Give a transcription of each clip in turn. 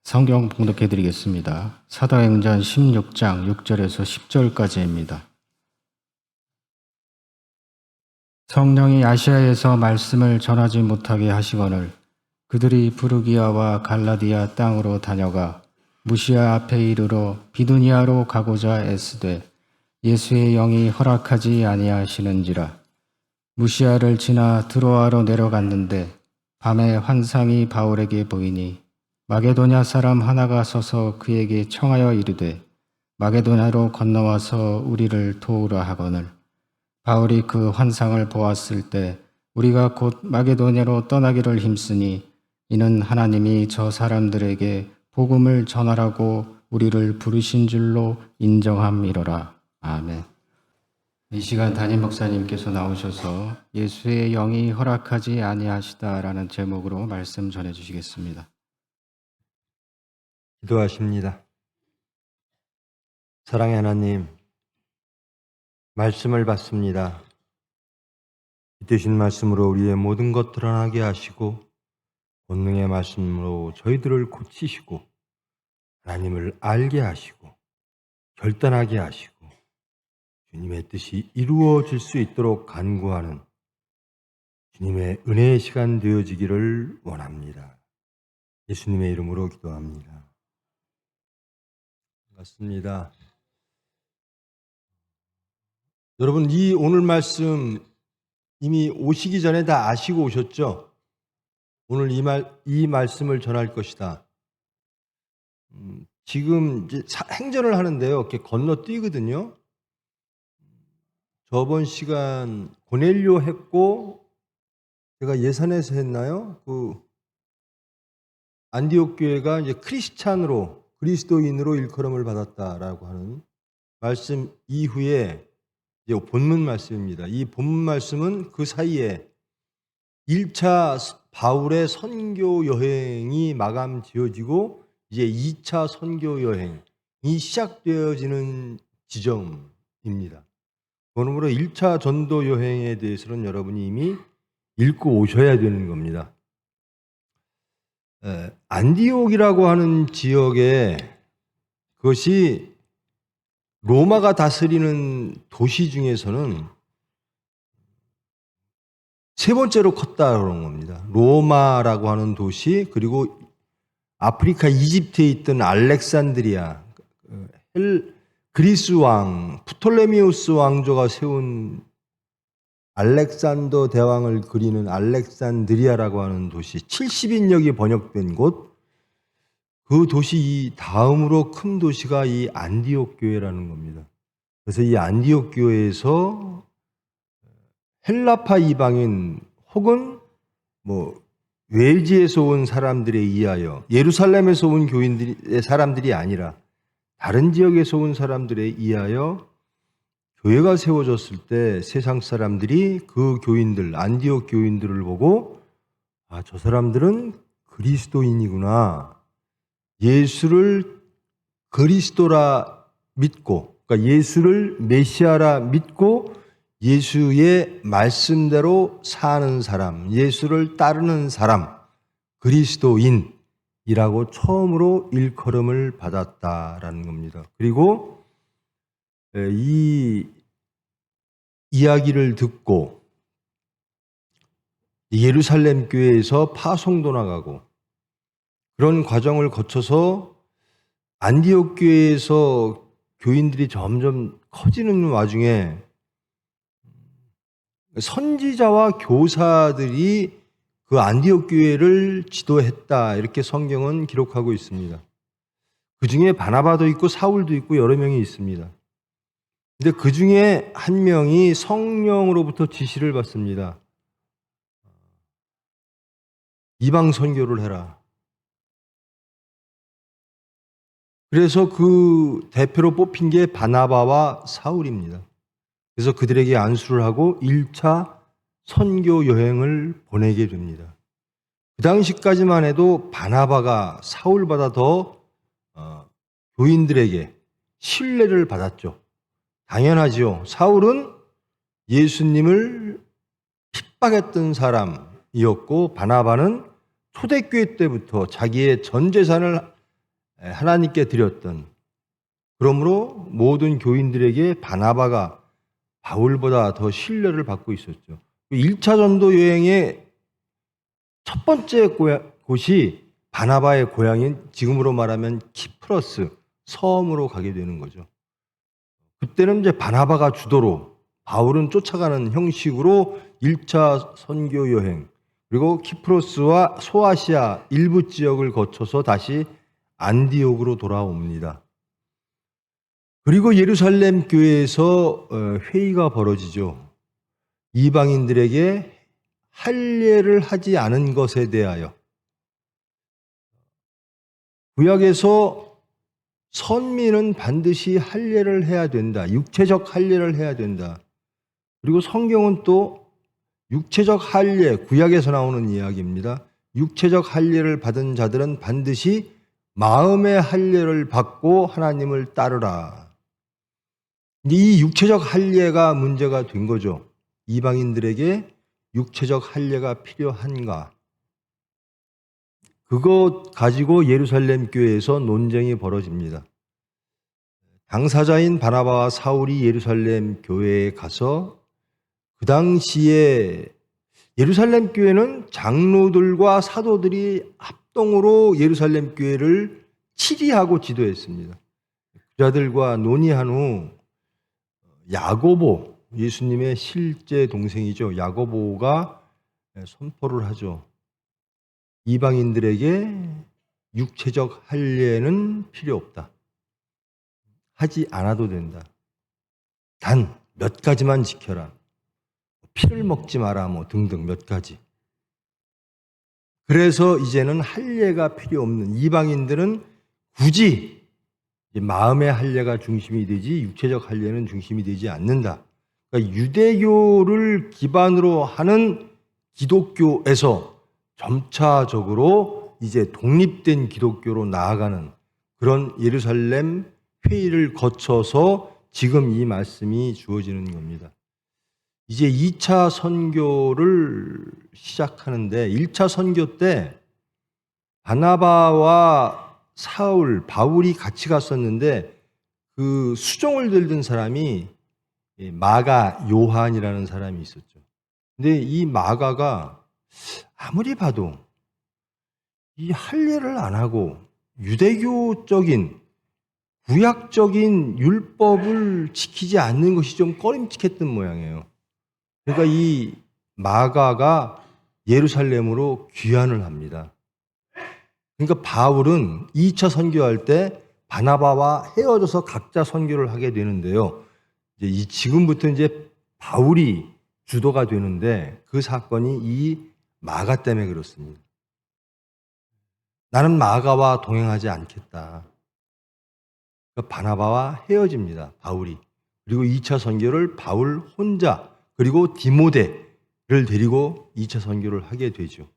성경 봉독해 드리겠습니다. 사도행전 16장 6절에서 10절까지입니다. 성령이 아시아에서 말씀을 전하지 못하게 하시거늘 그들이 부르기아와 갈라디아 땅으로 다녀가 무시아 앞에 이르러 비두니아로 가고자 애쓰되 예수의 영이 허락하지 아니하시는지라. 무시아를 지나 드로아로 내려갔는데 밤에 환상이 바울에게 보이니 마게도냐 사람 하나가 서서 그에게 청하여 이르되 마게도냐로 건너와서 우리를 도우라 하거늘 바울이 그 환상을 보았을 때 우리가 곧 마게도냐로 떠나기를 힘쓰니 이는 하나님이 저 사람들에게 복음을 전하라고 우리를 부르신 줄로 인정함이로라. 아멘. 이 시간 담임 목사님께서 나오셔서 예수의 영이 허락하지 아니하시다라는 제목으로 말씀 전해 주시겠습니다. 기도하십니다. 사랑의 하나님, 말씀을 받습니다. 이 되신 말씀으로 우리의 모든 것 드러나게 하시고 본능의 말씀으로 저희들을 고치시고 하나님을 알게 하시고 결단하게 하시고 주님의 뜻이 이루어질 수 있도록 간구하는 주님의 은혜의 시간 되어지기를 원합니다. 예수님의 이름으로 기도합니다. 맞습니다. 여러분, 이 오늘 말씀 이미 오시기 전에 다 아시고 오셨죠? 오늘 이 말씀을 전할 것이다. 지금 이제 행전을 하는데요. 이렇게 건너뛰거든요. 저번 시간 고넬료 했고, 제가 예산에서 했나요? 안디옥 교회가 이제 크리스찬으로, 그리스도인으로 일컬음을 받았다라고 하는 말씀 이후에 이제 본문 말씀입니다. 이 본문 말씀은 그 사이에 1차 바울의 선교 여행이 마감 지어지고 이제 2차 선교 여행이 시작되어지는 지점입니다. 그러므로 1차 전도 여행에 대해서는 여러분이 이미 읽고 오셔야 되는 겁니다. 안디옥이라고 하는 지역에 그것이 로마가 다스리는 도시 중에서는 세 번째로 컸다는 겁니다. 로마라고 하는 도시, 그리고 아프리카 이집트에 있던 알렉산드리아, 그리스 왕 프톨레미우스 왕조가 세운 알렉산더 대왕을 그리는 알렉산드리아라고 하는 도시, 70인역이 번역된 곳, 그 도시 다음으로 큰 도시가 이 안디옥 교회라는 겁니다. 그래서 이 안디옥 교회에서 헬라파 이방인 혹은 외지에서 온 사람들에 의하여, 예루살렘에서 온 사람들이 아니라 다른 지역에서 온 사람들에 의하여 교회가 세워졌을 때 세상 사람들이 그 교인들, 안디옥 교인들을 보고 저 사람들은 그리스도인이구나. 예수를 그리스도라 믿고, 그러니까 예수를 메시아라 믿고 예수의 말씀대로 사는 사람, 예수를 따르는 사람, 그리스도인이라고 처음으로 일컬음을 받았다라는 겁니다. 그리고 이 이야기를 듣고 예루살렘 교회에서 파송도 나가고 그런 과정을 거쳐서 안디옥 교회에서 교인들이 점점 커지는 와중에 선지자와 교사들이 그 안디옥 교회를 지도했다, 이렇게 성경은 기록하고 있습니다. 그 중에 바나바도 있고 사울도 있고 여러 명이 있습니다. 근데 그 중에 한 명이 성령으로부터 지시를 받습니다. 이방 선교를 해라. 그래서 그 대표로 뽑힌 게 바나바와 사울입니다. 그래서 그들에게 안수를 하고 1차 선교 여행을 보내게 됩니다. 그 당시까지만 해도 바나바가 사울보다 더 교인들에게 신뢰를 받았죠. 당연하지요. 사울은 예수님을 핍박했던 사람이었고 바나바는 초대교회 때부터 자기의 전 재산을 하나님께 드렸던, 그러므로 모든 교인들에게 바나바가 바울보다 더 신뢰를 받고 있었죠. 1차 전도 여행의 첫 번째 곳이 바나바의 고향인, 지금으로 말하면 키프러스 섬으로 가게 되는 거죠. 그때는 이제 바나바가 주도로, 바울은 쫓아가는 형식으로 1차 선교 여행, 그리고 키프로스와 소아시아 일부 지역을 거쳐서 다시 안디옥으로 돌아옵니다. 그리고 예루살렘 교회에서 회의가 벌어지죠. 이방인들에게 할례를 하지 않은 것에 대하여. 구약에서 선민은 반드시 할례를 해야 된다. 육체적 할례를 해야 된다. 그리고 성경은 또 육체적 할례, 구약에서 나오는 이야기입니다. 육체적 할례를 받은 자들은 반드시 마음의 할례를 받고 하나님을 따르라. 이 육체적 할례가 문제가 된 거죠. 이방인들에게 육체적 할례가 필요한가? 그것 가지고 예루살렘 교회에서 논쟁이 벌어집니다. 당사자인 바나바와 사울이 예루살렘 교회에 가서, 그 당시에 예루살렘 교회는 장로들과 사도들이 합동으로 예루살렘 교회를 치리하고 지도했습니다. 그자들과 논의한 후 야고보, 예수님의 실제 동생이죠. 야고보가 선포를 하죠. 이방인들에게 육체적 할례는 필요 없다. 하지 않아도 된다. 단 몇 가지만 지켜라. 피를 먹지 마라, 뭐 등등 몇 가지. 그래서 이제는 할례가 필요 없는, 이방인들은 굳이 마음의 할례가 중심이 되지 육체적 할례는 중심이 되지 않는다. 그러니까 유대교를 기반으로 하는 기독교에서 점차적으로 이제 독립된 기독교로 나아가는 그런 예루살렘 회의를 거쳐서 지금 이 말씀이 주어지는 겁니다. 이제 2차 선교를 시작하는데, 1차 선교 때 바나바와 사울, 바울이 같이 갔었는데 그 수종을 들던 사람이 마가 요한이라는 사람이 있었죠. 근데 이 마가가 아무리 봐도 이 할례를 안 하고 유대교적인 구약적인 율법을 지키지 않는 것이 좀 꺼림칙했던 모양이에요. 그러니까 이 마가가 예루살렘으로 귀환을 합니다. 그러니까 바울은 2차 선교할 때 바나바와 헤어져서 각자 선교를 하게 되는데요. 이제 지금부터 이제 바울이 주도가 되는데, 그 사건이 이 마가 때문에 그렇습니다. 나는 마가와 동행하지 않겠다. 그러니까 바나바와 헤어집니다, 바울이. 그리고 2차 선교를 바울 혼자, 그리고 디모데를 데리고 2차 선교를 하게 되죠.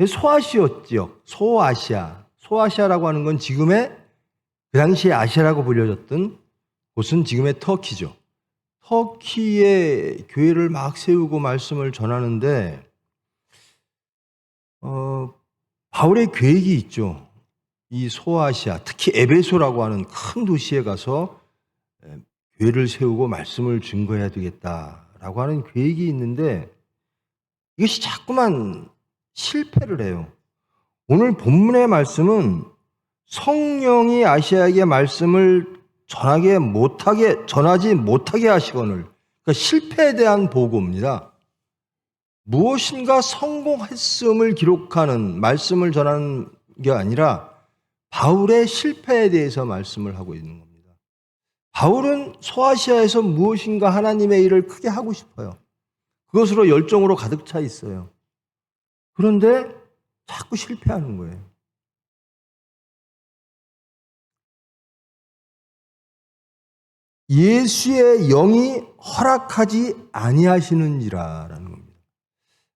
소아시아 지역, 소아시아라고 하는 건 지금의, 그 당시에 아시아라고 불려졌던 곳은 지금의 터키죠. 터키의 교회를 막 세우고 말씀을 전하는데 바울의 계획이 있죠. 이 소아시아, 특히 에베소라고 하는 큰 도시에 가서 교회를 세우고 말씀을 증거해야 되겠다라고 하는 계획이 있는데, 이것이 자꾸만 실패를 해요. 오늘 본문의 말씀은 성령이 아시아에게 말씀을 전하지 못하게 하시거늘, 그러니까 실패에 대한 보고입니다. 무엇인가 성공했음을 기록하는, 말씀을 전하는 게 아니라 바울의 실패에 대해서 말씀을 하고 있는 겁니다. 바울은 소아시아에서 무엇인가 하나님의 일을 크게 하고 싶어요. 그것으로 열정으로 가득 차 있어요. 그런데 자꾸 실패하는 거예요. 예수의 영이 허락하지 아니하시는지라라는 겁니다.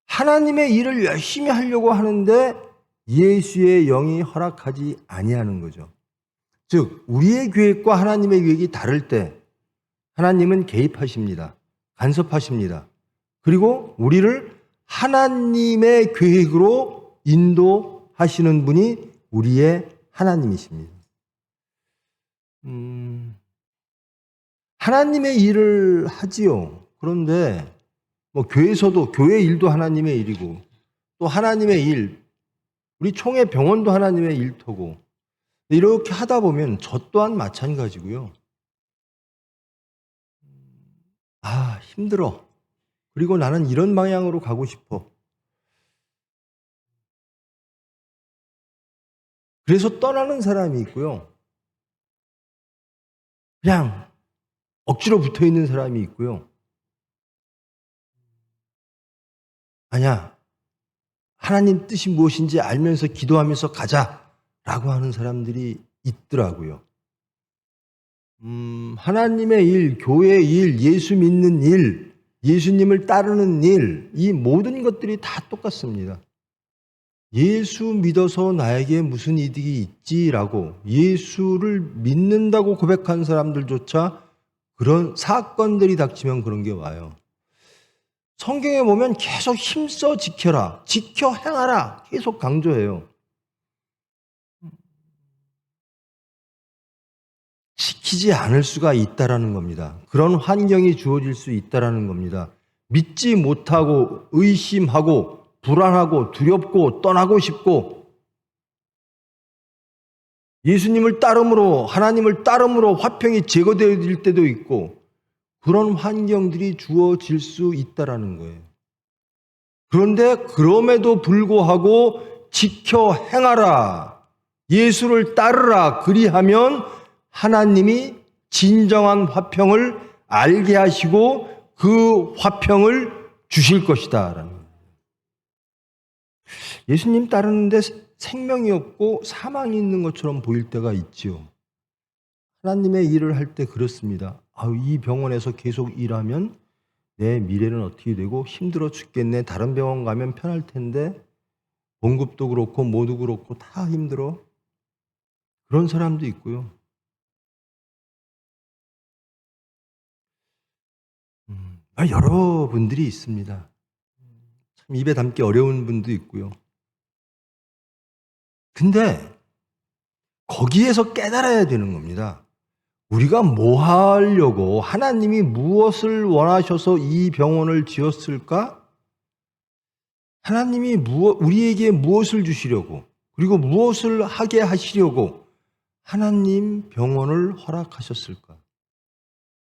하나님의 일을 열심히 하려고 하는데 예수의 영이 허락하지 아니하는 거죠. 즉 우리의 계획과 하나님의 계획이 다를 때 하나님은 개입하십니다. 간섭하십니다. 그리고 우리를 하나님의 계획으로 인도하시는 분이 우리의 하나님이십니다. 하나님의 일을 하지요. 그런데 뭐 교회에서도 교회 일도 하나님의 일이고 또 하나님의 일, 우리 총회 병원도 하나님의 일터고 이렇게 하다 보면 저 또한 마찬가지고요. 아, 힘들어. 그리고 나는 이런 방향으로 가고 싶어. 그래서 떠나는 사람이 있고요. 그냥 억지로 붙어 있는 사람이 있고요. 아니야. 하나님 뜻이 무엇인지 알면서 기도하면서 가자라고 하는 사람들이 있더라고요. 하나님의 일, 교회의 일, 예수 믿는 일, 예수님을 따르는 일, 이 모든 것들이 다 똑같습니다. 예수 믿어서 나에게 무슨 이득이 있지라고 예수를 믿는다고 고백한 사람들조차 그런 사건들이 닥치면 그런 게 와요. 성경에 보면 계속 힘써 지켜라, 지켜 행하라 계속 강조해요. 지키지 않을 수가 있다라는 겁니다. 그런 환경이 주어질 수 있다라는 겁니다. 믿지 못하고 의심하고 불안하고 두렵고 떠나고 싶고 예수님을 따름으로 하나님을 따름으로 화평이 제거되어질 때도 있고 그런 환경들이 주어질 수 있다라는 거예요. 그런데 그럼에도 불구하고 지켜 행하라, 예수를 따르라 그리하면 하나님이 진정한 화평을 알게 하시고 그 화평을 주실 것이다라는 거예요. 예수님 따르는데 생명이 없고 사망이 있는 것처럼 보일 때가 있지요. 하나님의 일을 할 때 그렇습니다. 이 병원에서 계속 일하면 내 미래는 어떻게 되고 힘들어 죽겠네. 다른 병원 가면 편할 텐데 봉급도 그렇고 모두 그렇고 다 힘들어. 그런 사람도 있고요. 여러 분들이 있습니다. 참 입에 담기 어려운 분도 있고요. 근데 거기에서 깨달아야 되는 겁니다. 우리가 뭐 하려고 하나님이 무엇을 원하셔서 이 병원을 지었을까? 하나님이 우리에게 무엇을 주시려고 그리고 무엇을 하게 하시려고 하나님 병원을 허락하셨을까?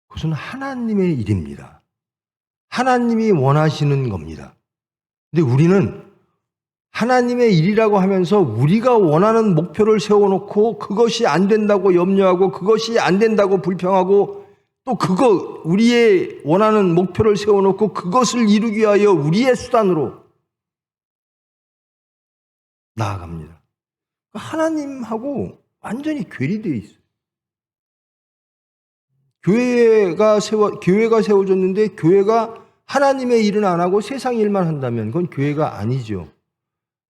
그것은 하나님의 일입니다. 하나님이 원하시는 겁니다. 근데 우리는 하나님의 일이라고 하면서 우리가 원하는 목표를 세워놓고 그것이 안 된다고 염려하고 그것이 안 된다고 불평하고 또 우리의 원하는 목표를 세워놓고 그것을 이루기 위하여 우리의 수단으로 나아갑니다. 하나님하고 완전히 괴리되어 있어요. 교회가 세워졌는데 교회가 하나님의 일은 안 하고 세상 일만 한다면 그건 교회가 아니죠.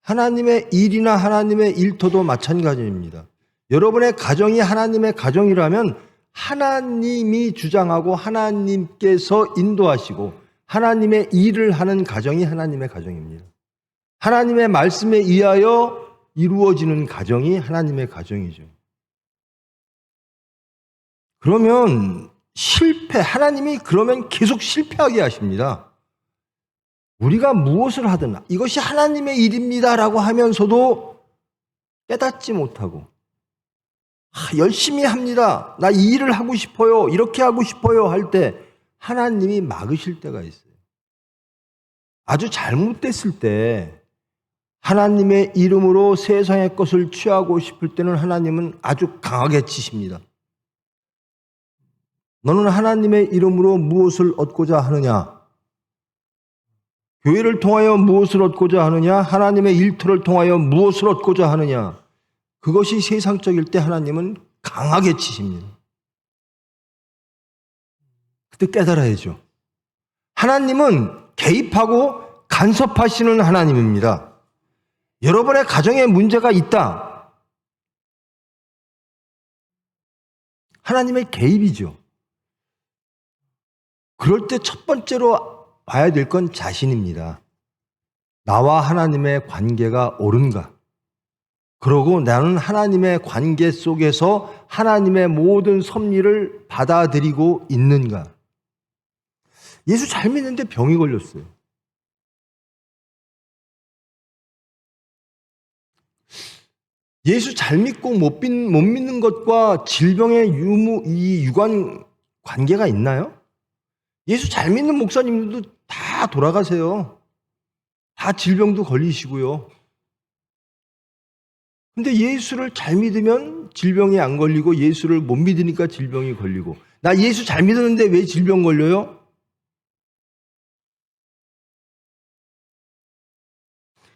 하나님의 일이나 하나님의 일터도 마찬가지입니다. 여러분의 가정이 하나님의 가정이라면 하나님이 주장하고 하나님께서 인도하시고 하나님의 일을 하는 가정이 하나님의 가정입니다. 하나님의 말씀에 의하여 이루어지는 가정이 하나님의 가정이죠. 그러면 하나님이 그러면 계속 실패하게 하십니다. 우리가 무엇을 하든 이것이 하나님의 일입니다라고 하면서도 깨닫지 못하고 열심히 합니다. 나 이 일을 하고 싶어요. 이렇게 하고 싶어요 할 때 하나님이 막으실 때가 있어요. 아주 잘못됐을 때 하나님의 이름으로 세상의 것을 취하고 싶을 때는 하나님은 아주 강하게 치십니다. 너는 하나님의 이름으로 무엇을 얻고자 하느냐? 교회를 통하여 무엇을 얻고자 하느냐? 하나님의 일터를 통하여 무엇을 얻고자 하느냐? 그것이 세상적일 때 하나님은 강하게 치십니다. 그때 깨달아야죠. 하나님은 개입하고 간섭하시는 하나님입니다. 여러분의 가정에 문제가 있다. 하나님의 개입이죠. 그럴 때 첫 번째로 봐야 될 건 자신입니다. 나와 하나님의 관계가 옳은가? 그러고 나는 하나님의 관계 속에서 하나님의 모든 섭리를 받아들이고 있는가? 예수 잘 믿는데 병이 걸렸어요. 예수 잘 믿고 못 믿는 것과 질병의 유관 관계가 있나요? 예수 잘 믿는 목사님들도 다 돌아가세요. 다 질병도 걸리시고요. 근데 예수를 잘 믿으면 질병이 안 걸리고 예수를 못 믿으니까 질병이 걸리고, 나 예수 잘 믿었는데 왜 질병 걸려요?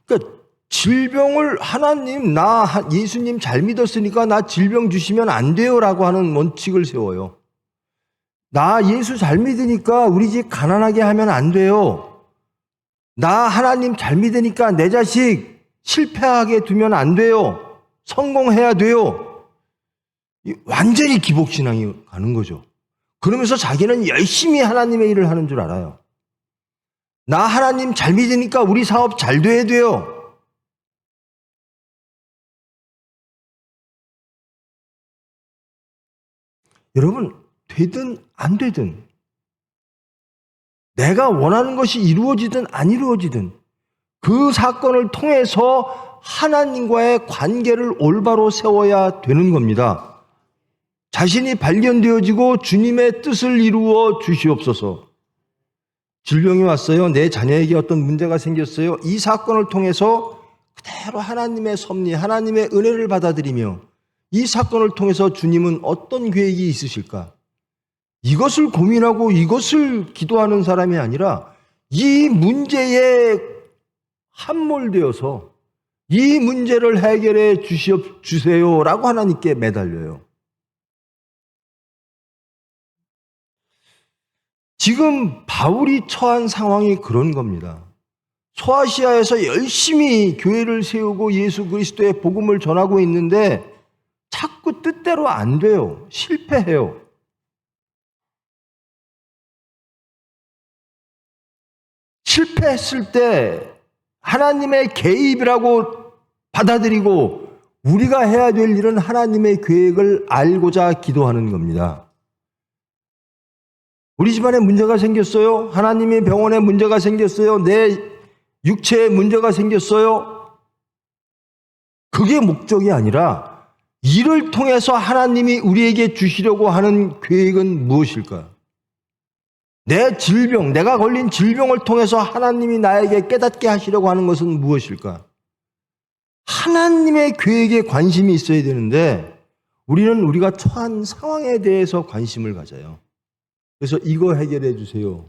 그러니까 질병을 하나님, 나 예수님 잘 믿었으니까 나 질병 주시면 안 돼요라고 하는 원칙을 세워요. 나 예수 잘 믿으니까 우리 집 가난하게 하면 안 돼요. 나 하나님 잘 믿으니까 내 자식 실패하게 두면 안 돼요. 성공해야 돼요. 완전히 기복신앙이 가는 거죠. 그러면서 자기는 열심히 하나님의 일을 하는 줄 알아요. 나 하나님 잘 믿으니까 우리 사업 잘 돼야 돼요. 여러분, 되든 안 되든, 내가 원하는 것이 이루어지든 안 이루어지든 그 사건을 통해서 하나님과의 관계를 올바로 세워야 되는 겁니다. 자신이 발견되어지고 주님의 뜻을 이루어 주시옵소서. 질병이 왔어요. 내 자녀에게 어떤 문제가 생겼어요. 이 사건을 통해서 그대로 하나님의 섭리, 하나님의 은혜를 받아들이며 이 사건을 통해서 주님은 어떤 계획이 있으실까? 이것을 고민하고 이것을 기도하는 사람이 아니라 이 문제에 함몰되어서 이 문제를 해결해 주세요라고 하나님께 매달려요. 지금 바울이 처한 상황이 그런 겁니다. 소아시아에서 열심히 교회를 세우고 예수 그리스도의 복음을 전하고 있는데 자꾸 뜻대로 안 돼요. 실패해요. 실패했을 때 하나님의 개입이라고 받아들이고 우리가 해야 될 일은 하나님의 계획을 알고자 기도하는 겁니다. 우리 집안에 문제가 생겼어요. 하나님의 병원에 문제가 생겼어요. 내 육체에 문제가 생겼어요. 그게 목적이 아니라 이를 통해서 하나님이 우리에게 주시려고 하는 계획은 무엇일까? 내 질병, 내가 걸린 질병을 통해서 하나님이 나에게 깨닫게 하시려고 하는 것은 무엇일까? 하나님의 계획에 관심이 있어야 되는데 우리는 우리가 처한 상황에 대해서 관심을 가져요. 그래서 이거 해결해 주세요.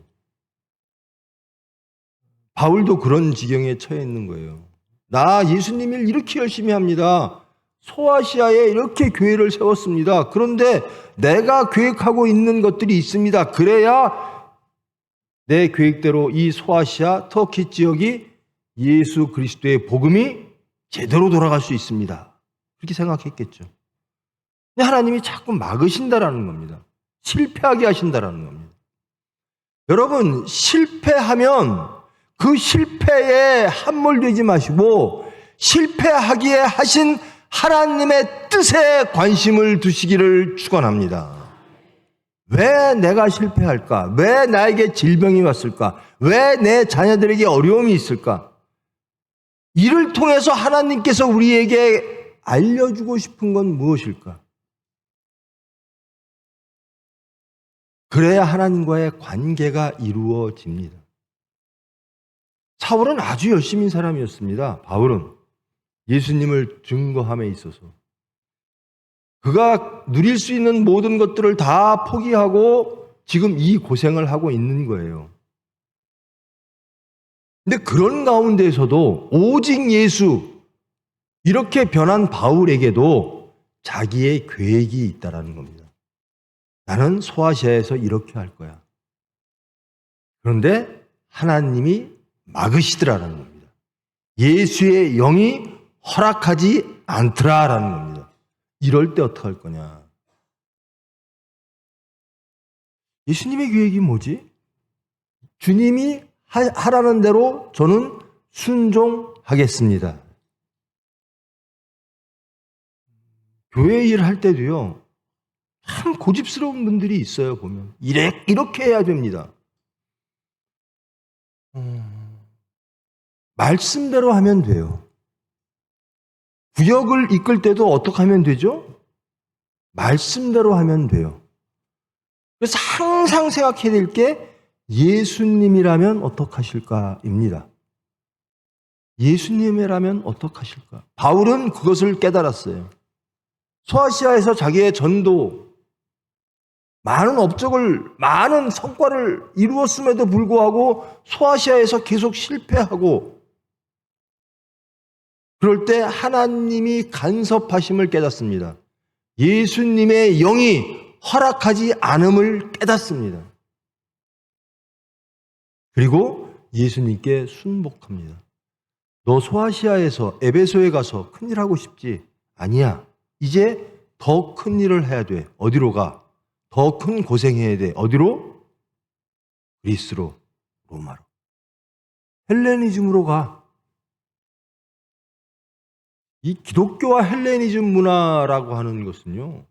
바울도 그런 지경에 처해 있는 거예요. 나 예수님 일 이렇게 열심히 합니다. 소아시아에 이렇게 교회를 세웠습니다. 그런데 내가 계획하고 있는 것들이 있습니다. 그래야 내 계획대로 이 소아시아, 터키 지역이 예수 그리스도의 복음이 제대로 돌아갈 수 있습니다. 그렇게 생각했겠죠. 근데 하나님이 자꾸 막으신다라는 겁니다. 실패하게 하신다라는 겁니다. 여러분, 실패하면 그 실패에 함몰되지 마시고 실패하기에 하신 하나님의 뜻에 관심을 두시기를 축원합니다. 왜 내가 실패할까? 왜 나에게 질병이 왔을까? 왜 내 자녀들에게 어려움이 있을까? 이를 통해서 하나님께서 우리에게 알려주고 싶은 건 무엇일까? 그래야 하나님과의 관계가 이루어집니다. 사울은 아주 열심인 사람이었습니다. 바울은 예수님을 증거함에 있어서 그가 누릴 수 있는 모든 것들을 다 포기하고 지금 이 고생을 하고 있는 거예요. 근데 그런 가운데에서도 오직 예수, 이렇게 변한 바울에게도 자기의 계획이 있다라는 겁니다. 나는 소아시아에서 이렇게 할 거야. 그런데 하나님이 막으시더라라는 겁니다. 예수의 영이 허락하지 않더라라는 겁니다. 이럴 때 어떻게 할 거냐? 예수님의 계획이 뭐지? 주님이 하라는 대로 저는 순종하겠습니다. 교회 일 할 때도요, 참 고집스러운 분들이 있어요, 보면. 이렇게 해야 됩니다. 말씀대로 하면 돼요. 구역을 이끌 때도 어떻게 하면 되죠? 말씀대로 하면 돼요. 그래서 항상 생각해야 될 게 예수님이라면 어떡하실까입니다. 예수님이라면 어떡하실까? 바울은 그것을 깨달았어요. 소아시아에서 자기의 전도, 많은 업적을, 많은 성과를 이루었음에도 불구하고 소아시아에서 계속 실패하고, 그럴 때 하나님이 간섭하심을 깨닫습니다. 예수님의 영이 허락하지 않음을 깨닫습니다. 그리고 예수님께 순복합니다. 너 소아시아에서 에베소에 가서 큰일 하고 싶지? 아니야. 이제 더 큰 일을 해야 돼. 어디로 가? 더 큰 고생해야 돼. 어디로? 그리스로, 로마로. 헬레니즘으로 가. 이 기독교와 헬레니즘 문화라고 하는 것은요,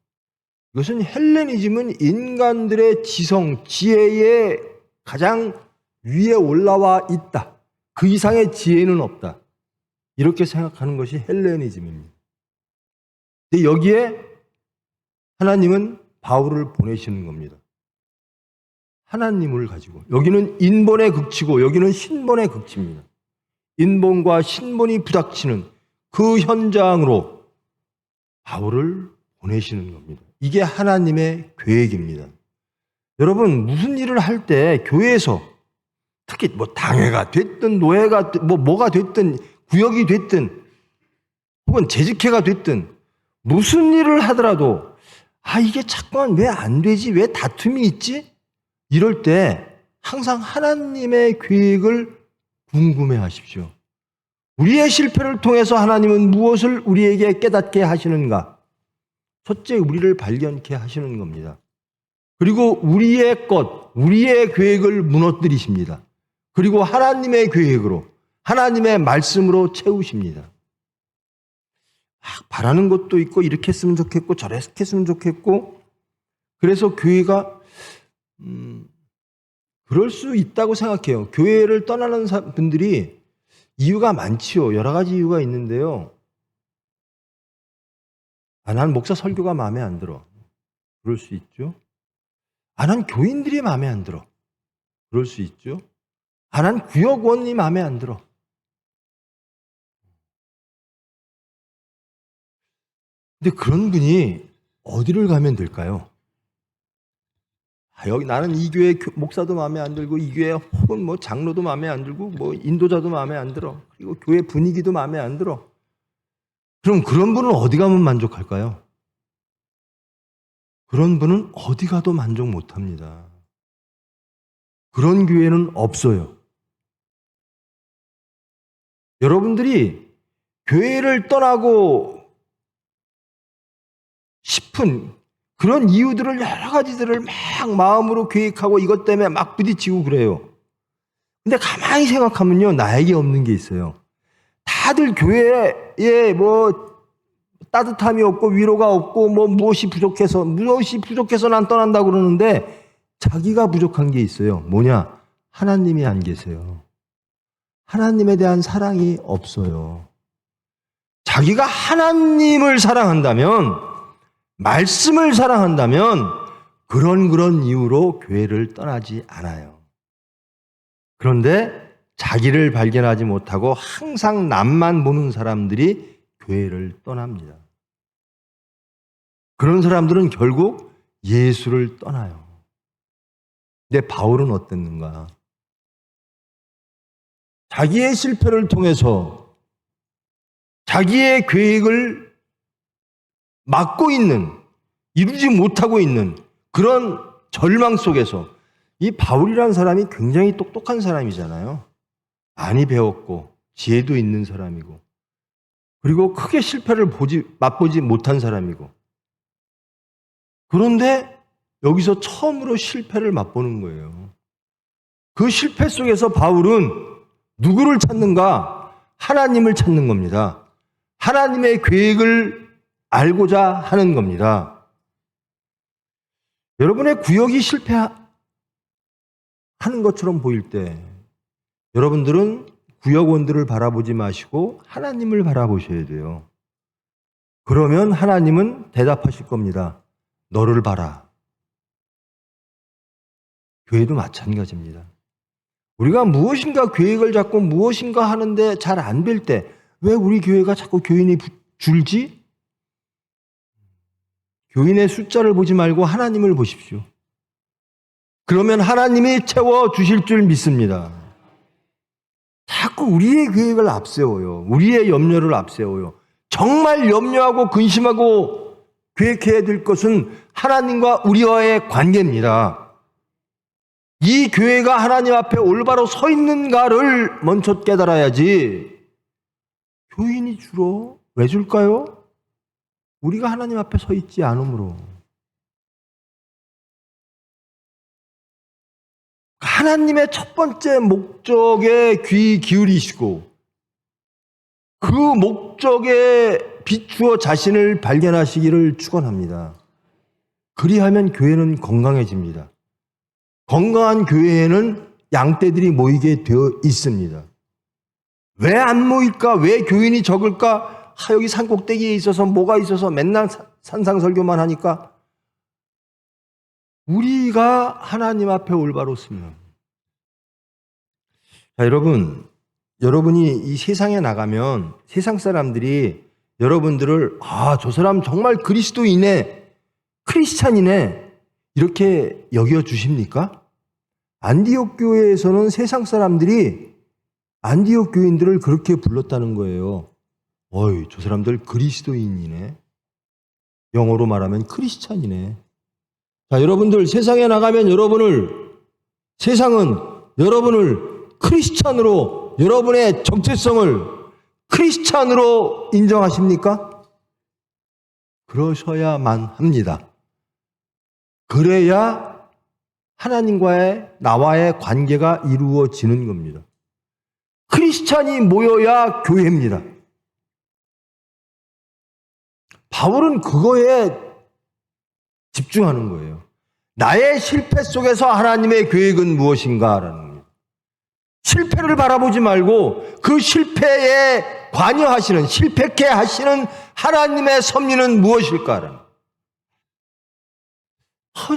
이것은 헬레니즘은 인간들의 지성, 지혜의 가장 위에 올라와 있다. 그 이상의 지혜는 없다. 이렇게 생각하는 것이 헬레니즘입니다. 근데 여기에 하나님은 바울을 보내시는 겁니다. 하나님을 가지고. 여기는 인본의 극치고 여기는 신본의 극치입니다. 인본과 신본이 부닥치는 그 현장으로 바울을 보내시는 겁니다. 이게 하나님의 계획입니다. 여러분, 무슨 일을 할 때 교회에서 특히 뭐 당회가 됐든 노회가 뭐가 됐든 구역이 됐든 혹은 재직회가 됐든 무슨 일을 하더라도 이게 자꾸만 왜 안 되지? 왜 다툼이 있지? 이럴 때 항상 하나님의 계획을 궁금해 하십시오. 우리의 실패를 통해서 하나님은 무엇을 우리에게 깨닫게 하시는가? 첫째, 우리를 발견케 하시는 겁니다. 그리고 우리의 우리의 계획을 무너뜨리십니다. 그리고 하나님의 계획으로, 하나님의 말씀으로 채우십니다. 바라는 것도 있고, 이렇게 했으면 좋겠고, 저렇게 했으면 좋겠고, 그래서 교회가, 그럴 수 있다고 생각해요. 교회를 떠나는 분들이 이유가 많지요. 여러 가지 이유가 있는데요. 난 목사 설교가 마음에 안 들어. 그럴 수 있죠. 난 교인들이 마음에 안 들어. 그럴 수 있죠. 난 구역원이 마음에 안 들어. 근데 그런 분이 어디를 가면 될까요? 여기 나는 이 교회 목사도 마음에 안 들고, 이 교회 혹은 뭐 장로도 마음에 안 들고, 뭐 인도자도 마음에 안 들어. 그리고 교회 분위기도 마음에 안 들어. 그럼 그런 분은 어디 가면 만족할까요? 그런 분은 어디 가도 만족 못 합니다. 그런 교회는 없어요. 여러분들이 교회를 떠나고 싶은 그런 이유들을, 여러 가지들을 막 마음으로 계획하고 이것 때문에 막 부딪히고 그래요. 근데 가만히 생각하면요, 나에게 없는 게 있어요. 다들 교회에 뭐 따뜻함이 없고 위로가 없고 뭐 무엇이 부족해서 난 떠난다고 그러는데 자기가 부족한 게 있어요. 뭐냐? 하나님이 안 계세요. 하나님에 대한 사랑이 없어요. 자기가 하나님을 사랑한다면, 말씀을 사랑한다면 그런 이유로 교회를 떠나지 않아요. 그런데 자기를 발견하지 못하고 항상 남만 보는 사람들이 교회를 떠납니다. 그런 사람들은 결국 예수를 떠나요. 근데 바울은 어땠는가? 자기의 실패를 통해서 자기의 계획을 막고 있는, 이루지 못하고 있는 그런 절망 속에서, 이 바울이라는 사람이 굉장히 똑똑한 사람이잖아요. 많이 배웠고 지혜도 있는 사람이고, 그리고 크게 실패를 맛보지 못한 사람이고, 그런데 여기서 처음으로 실패를 맛보는 거예요. 그 실패 속에서 바울은 누구를 찾는가? 하나님을 찾는 겁니다. 하나님의 계획을 알고자 하는 겁니다. 여러분의 구역이 실패하는 것처럼 보일 때 여러분들은 구역원들을 바라보지 마시고 하나님을 바라보셔야 돼요. 그러면 하나님은 대답하실 겁니다. 너를 봐라. 교회도 마찬가지입니다. 우리가 무엇인가 계획을 잡고 무엇인가 하는데 잘 안 될 때 왜 우리 교회가 자꾸 교인이 줄지? 교인의 숫자를 보지 말고 하나님을 보십시오. 그러면 하나님이 채워주실 줄 믿습니다. 자꾸 우리의 계획을 앞세워요. 우리의 염려를 앞세워요. 정말 염려하고 근심하고 계획해야 될 것은 하나님과 우리와의 관계입니다. 이 교회가 하나님 앞에 올바로 서 있는가를 먼저 깨달아야지. 교인이 줄어? 왜 줄까요? 우리가 하나님 앞에 서 있지 않으므로. 하나님의 첫 번째 목적에 귀 기울이시고 그 목적에 비추어 자신을 발견하시기를 축원합니다. 그리하면 교회는 건강해집니다. 건강한 교회에는 양떼들이 모이게 되어 있습니다. 왜 안 모일까? 왜 교인이 적을까? 여기 산꼭대기에 있어서 뭐가 있어서 맨날 산상설교만 하니까 우리가 하나님 앞에 올바로 서면. 자, 여러분이 이 세상에 나가면 세상 사람들이 여러분들을 저 사람 정말 그리스도이네, 크리스찬이네 이렇게 여겨주십니까? 안디옥 교회에서는 세상 사람들이 안디옥 교인들을 그렇게 불렀다는 거예요. 어이, 저 사람들 그리스도인이네. 영어로 말하면 크리스찬이네. 자, 여러분들 세상에 나가면 세상은 여러분을 크리스찬으로, 여러분의 정체성을 크리스찬으로 인정하십니까? 그러셔야만 합니다. 그래야 하나님과의 나와의 관계가 이루어지는 겁니다. 크리스찬이 모여야 교회입니다. 바울은 그거에 집중하는 거예요. 나의 실패 속에서 하나님의 계획은 무엇인가라는 거예요. 실패를 바라보지 말고 그 실패에 관여하시는, 실패케 하시는 하나님의 섭리는 무엇일까라는 거예요.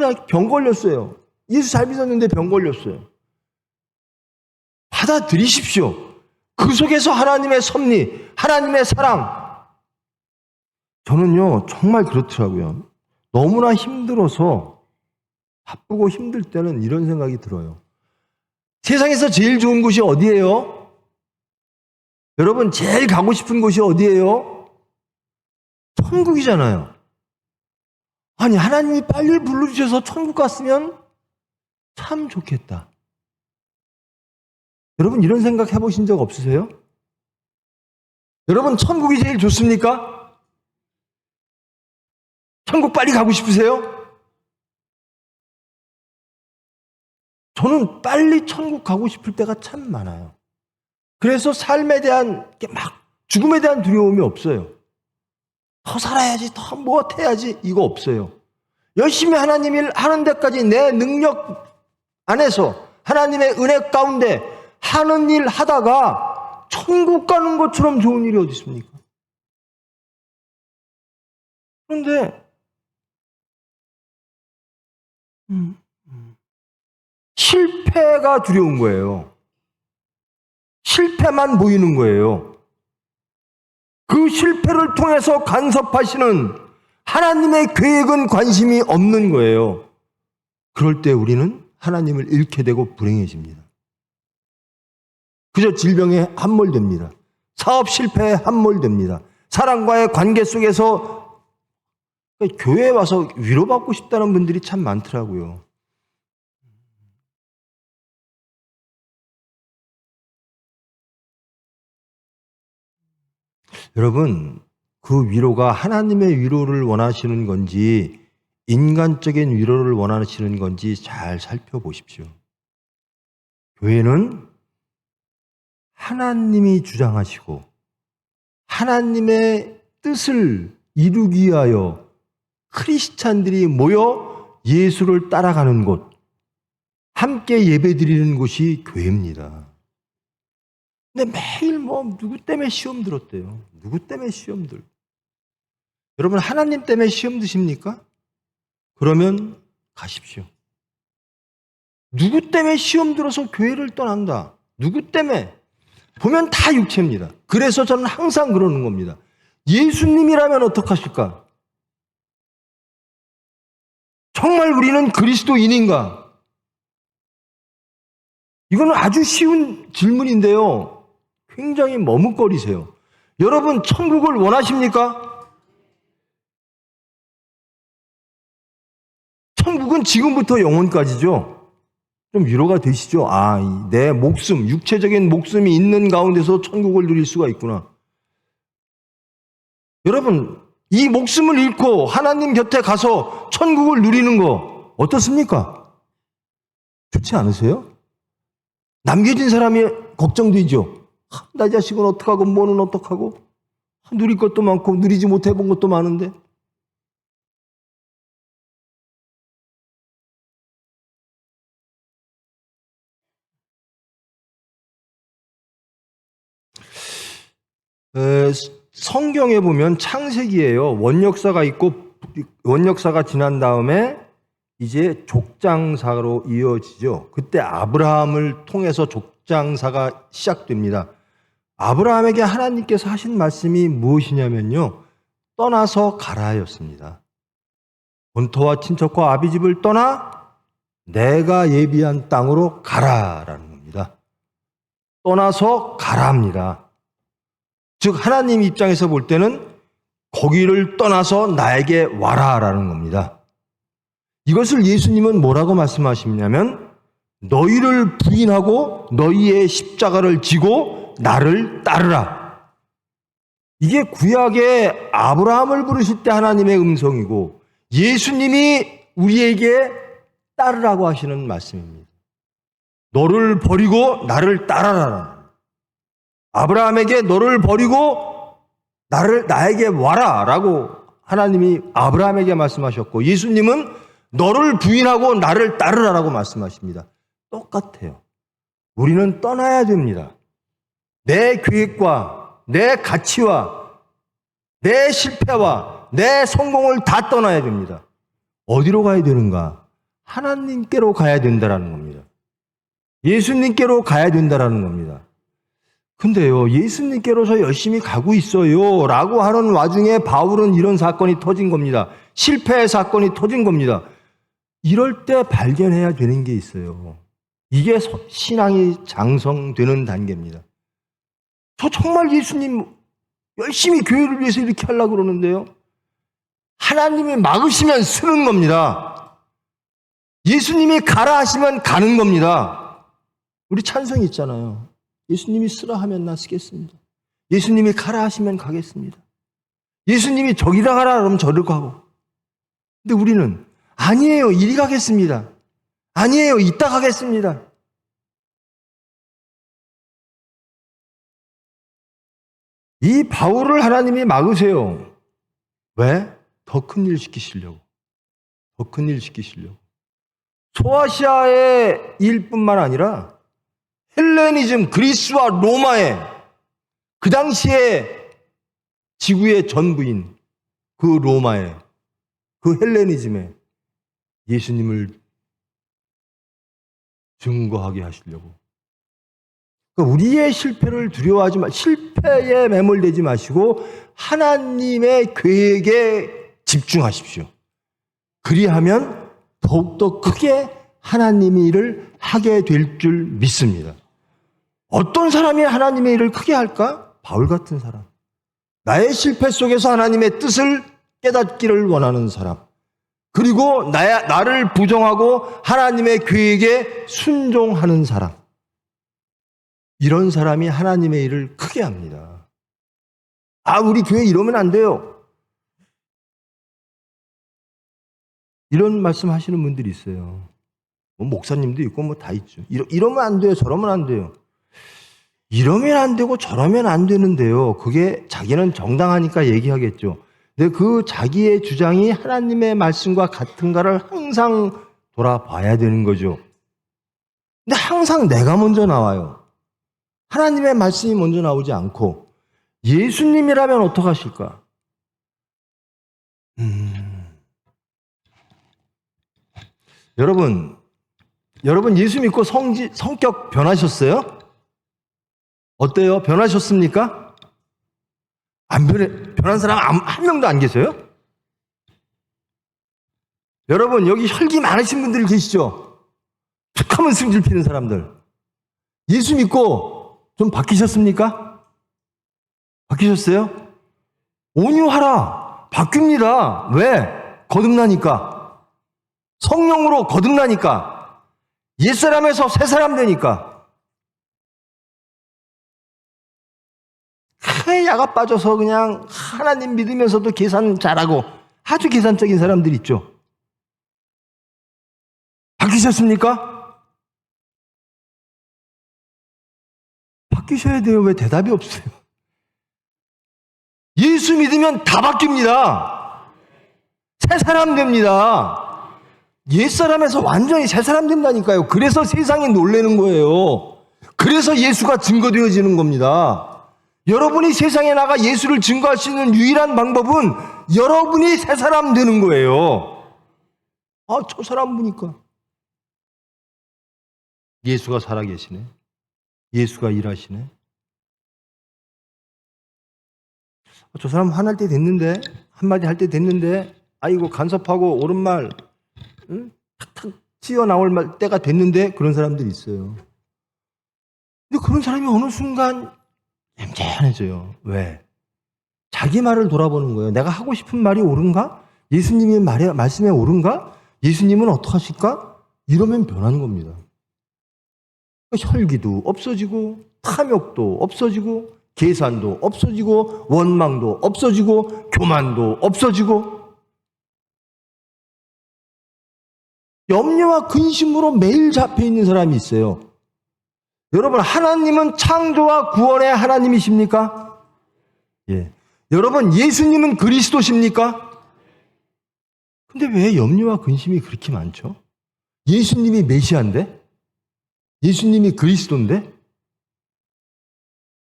나 병 걸렸어요. 예수 잘 믿었는데 병 걸렸어요. 받아들이십시오. 그 속에서 하나님의 섭리, 하나님의 사랑. 저는요, 정말 그렇더라고요. 너무나 힘들어서 바쁘고 힘들 때는 이런 생각이 들어요. 세상에서 제일 좋은 곳이 어디예요? 여러분, 제일 가고 싶은 곳이 어디예요? 천국이잖아요. 아니, 하나님이 빨리 불러주셔서 천국 갔으면 참 좋겠다. 여러분, 이런 생각 해보신 적 없으세요? 여러분, 천국이 제일 좋습니까? 천국 빨리 가고 싶으세요? 저는 빨리 천국 가고 싶을 때가 참 많아요. 그래서 삶에 대한, 죽음에 대한 두려움이 없어요. 더 살아야지, 더 무엇해야지, 이거 없어요. 열심히 하나님 일 하는 데까지 내 능력 안에서 하나님의 은혜 가운데 하는 일 하다가 천국 가는 것처럼 좋은 일이 어디 있습니까? 그런데 실패가 두려운 거예요. 실패만 보이는 거예요. 그 실패를 통해서 간섭하시는 하나님의 계획은 관심이 없는 거예요. 그럴 때 우리는 하나님을 잃게 되고 불행해집니다. 그저 질병에 함몰됩니다. 사업 실패에 함몰됩니다. 사람과의 관계 속에서 교회에 와서 위로받고 싶다는 분들이 참 많더라고요. 여러분, 그 위로가 하나님의 위로를 원하시는 건지 인간적인 위로를 원하시는 건지 잘 살펴보십시오. 교회는 하나님이 주장하시고 하나님의 뜻을 이루기 위하여 크리스찬들이 모여 예수를 따라가는 곳, 함께 예배드리는 곳이 교회입니다. 근데 매일 누구 때문에 시험 들었대요. 누구 때문에 시험 들? 여러분 하나님 때문에 시험 드십니까? 그러면 가십시오. 누구 때문에 시험 들어서 교회를 떠난다. 누구 때문에? 보면 다 육체입니다. 그래서 저는 항상 그러는 겁니다. 예수님이라면 어떡하실까? 정말 우리는 그리스도인인가? 이거는 아주 쉬운 질문인데요. 굉장히 머뭇거리세요. 여러분 천국을 원하십니까? 천국은 지금부터 영원까지죠. 좀 위로가 되시죠? 내 목숨, 육체적인 목숨이 있는 가운데서 천국을 누릴 수가 있구나. 여러분, 이 목숨을 잃고 하나님 곁에 가서 천국을 누리는 거 어떻습니까? 좋지 않으세요? 남겨진 사람이 걱정되죠. 나 자식은 어떡하고 뭐는 어떡하고 누릴 것도 많고 누리지 못해본 것도 많은데. 성경에 보면 창세기예요. 원역사가 있고 원역사가 지난 다음에 이제 족장사로 이어지죠. 그때 아브라함을 통해서 족장사가 시작됩니다. 아브라함에게 하나님께서 하신 말씀이 무엇이냐면요. 떠나서 가라였습니다. 본토와 친척과 아비집을 떠나 내가 예비한 땅으로 가라라는 겁니다. 떠나서 가라합니다. 즉 하나님 입장에서 볼 때는 거기를 떠나서 나에게 와라라는 겁니다. 이것을 예수님은 뭐라고 말씀하시냐면 너희를 부인하고 너희의 십자가를 지고 나를 따르라. 이게 구약의 아브라함을 부르실 때 하나님의 음성이고 예수님이 우리에게 따르라고 하시는 말씀입니다. 너를 버리고 나를 따라라. 아브라함에게 너를 버리고 나에게 와라 라고 하나님이 아브라함에게 말씀하셨고 예수님은 너를 부인하고 나를 따르라라고 말씀하십니다. 똑같아요. 우리는 떠나야 됩니다. 내 계획과 내 가치와 내 실패와 내 성공을 다 떠나야 됩니다. 어디로 가야 되는가? 하나님께로 가야 된다라는 겁니다. 예수님께로 가야 된다라는 겁니다. 근데요, 예수님께로서 열심히 가고 있어요 라고 하는 와중에 바울은 이런 사건이 터진 겁니다. 실패의 사건이 터진 겁니다. 이럴 때 발견해야 되는 게 있어요. 이게 신앙이 장성되는 단계입니다. 저 정말 예수님 열심히 교회를 위해서 이렇게 하려고 그러는데요. 하나님이 막으시면 쓰는 겁니다. 예수님이 가라 하시면 가는 겁니다. 우리 찬송이 있잖아요. 예수님이 쓰라 하면 나 쓰겠습니다. 예수님이 가라 하시면 가겠습니다. 예수님이 저기다 가라 그러면 저리로 가고. 근데 우리는 아니에요. 이리 가겠습니다. 아니에요. 이따 가겠습니다. 이 바울을 하나님이 막으세요. 왜? 더 큰 일 시키시려고. 더 큰 일 시키시려고. 소아시아의 일뿐만 아니라 헬레니즘, 그리스와 로마의 그 당시에 지구의 전부인 그 로마의 그 헬레니즘에 예수님을 증거하게 하시려고. 그러니까 우리의 실패를 두려워하지 실패에 매몰되지 마시고 하나님의 계획에 집중하십시오. 그리하면 더욱더 크게 하나님의 일을 하게 될 줄 믿습니다. 어떤 사람이 하나님의 일을 크게 할까? 바울 같은 사람. 나의 실패 속에서 하나님의 뜻을 깨닫기를 원하는 사람. 그리고 나를 부정하고 하나님의 계획에 순종하는 사람. 이런 사람이 하나님의 일을 크게 합니다. 우리 교회 이러면 안 돼요. 이런 말씀 하시는 분들이 있어요. 목사님도 있고 다 있죠. 이러면 안 돼요. 저러면 안 돼요. 이러면 안 되고 저러면 안 되는데요. 그게 자기는 정당하니까 얘기하겠죠. 근데 그 자기의 주장이 하나님의 말씀과 같은가를 항상 돌아봐야 되는 거죠. 근데 항상 내가 먼저 나와요. 하나님의 말씀이 먼저 나오지 않고 예수님이라면 어떡하실까? 여러분 예수 믿고 성격 변하셨어요? 어때요? 변하셨습니까? 안 변한 사람 한 명도 안 계세요? 여러분 여기 혈기 많으신 분들 계시죠? 툭하면 승질 피는 사람들. 예수 믿고 좀 바뀌셨습니까? 바뀌셨어요? 온유하라. 바뀝니다. 왜? 거듭나니까. 성령으로 거듭나니까. 옛사람에서 새사람 되니까. 야가 빠져서 그냥 하나님 믿으면서도 계산 잘하고 아주 계산적인 사람들 있죠. 바뀌셨습니까? 바뀌셔야 돼요. 왜 대답이 없어요? 예수 믿으면 다 바뀝니다. 새 사람 됩니다. 옛사람에서 완전히 새 사람 된다니까요. 그래서 세상이 놀라는 거예요. 그래서 예수가 증거되어지는 겁니다. 여러분이 세상에 나가 예수를 증거할 수 있는 유일한 방법은 여러분이 새 사람 되는 거예요. 저 사람 보니까 예수가 살아계시네. 예수가 일하시네. 저 사람 화날 때 됐는데, 한마디 할 때 됐는데, 아이고 간섭하고 옳은 말 탁탁 튀어나올 때가 됐는데 그런 사람들이 있어요. 근데 그런 사람이 어느 순간 얌전해져요. 왜? 자기 말을 돌아보는 거예요. 내가 하고 싶은 말이 옳은가? 예수님의 말씀에 옳은가? 예수님은 어떡하실까? 이러면 변하는 겁니다. 혈기도 없어지고 탐욕도 없어지고 계산도 없어지고 원망도 없어지고 교만도 없어지고 염려와 근심으로 매일 잡혀 있는 사람이 있어요. 여러분 하나님은 창조와 구원의 하나님이십니까? 예. 여러분 예수님은 그리스도십니까? 근데 왜 염려와 근심이 그렇게 많죠? 예수님이 메시아인데? 예수님이 그리스도인데?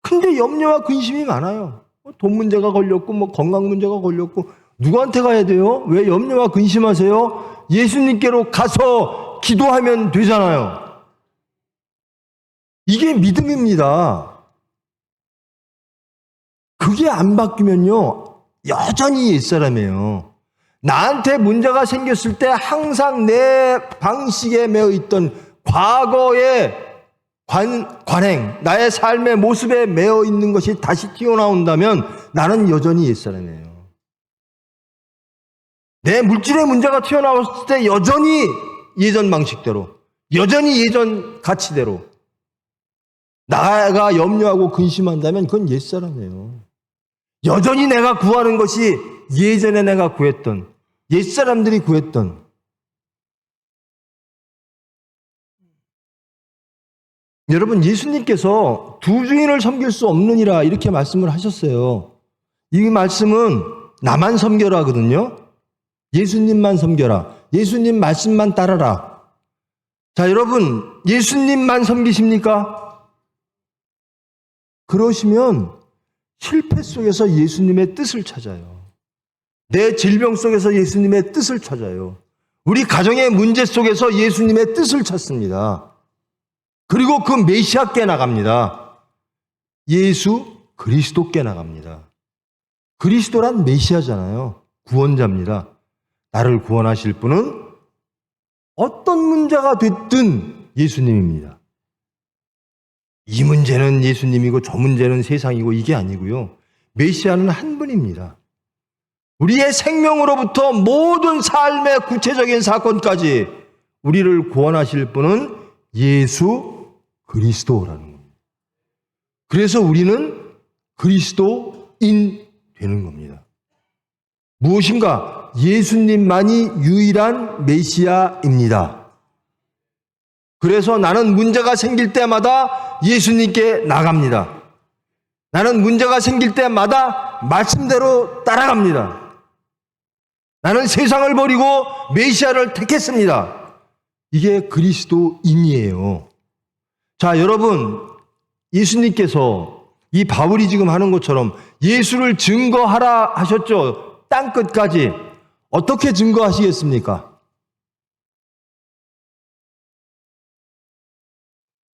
근데 염려와 근심이 많아요. 돈 문제가 걸렸고 건강 문제가 걸렸고 누구한테 가야 돼요? 왜 염려와 근심하세요? 예수님께로 가서 기도하면 되잖아요. 이게 믿음입니다. 그게 안 바뀌면요 여전히 옛사람이에요. 나한테 문제가 생겼을 때 항상 내 방식에 매여 있던 과거의 관행, 나의 삶의 모습에 매여 있는 것이 다시 튀어나온다면 나는 여전히 옛사람이에요. 내 물질의 문제가 튀어나왔을 때 여전히 예전 방식대로, 여전히 예전 가치대로 나가 염려하고 근심한다면 그건 옛사람이에요. 여전히 내가 구하는 것이 예전에 내가 구했던, 옛사람들이 구했던 여러분 예수님께서 두 주인을 섬길 수 없느니라 이렇게 말씀을 하셨어요. 이 말씀은 나만 섬겨라거든요. 예수님만 섬겨라. 예수님 말씀만 따라라. 자 여러분 예수님만 섬기십니까? 그러시면 실패 속에서 예수님의 뜻을 찾아요. 내 질병 속에서 예수님의 뜻을 찾아요. 우리 가정의 문제 속에서 예수님의 뜻을 찾습니다. 그리고 그 메시아께 나갑니다. 예수 그리스도께 나갑니다. 그리스도란 메시아잖아요. 구원자입니다. 나를 구원하실 분은 어떤 문제가 됐든 예수님입니다. 이 문제는 예수님이고 저 문제는 세상이고 이게 아니고요. 메시아는 한 분입니다. 우리의 생명으로부터 모든 삶의 구체적인 사건까지 우리를 구원하실 분은 예수 그리스도라는 겁니다. 그래서 우리는 그리스도인 되는 겁니다. 무엇인가? 예수님만이 유일한 메시아입니다. 그래서 나는 문제가 생길 때마다 예수님께 나갑니다. 나는 문제가 생길 때마다 말씀대로 따라갑니다. 나는 세상을 버리고 메시아를 택했습니다. 이게 그리스도인이에요. 자, 여러분, 예수님께서 이 바울이 지금 하는 것처럼 예수를 증거하라 하셨죠. 땅끝까지. 어떻게 증거하시겠습니까?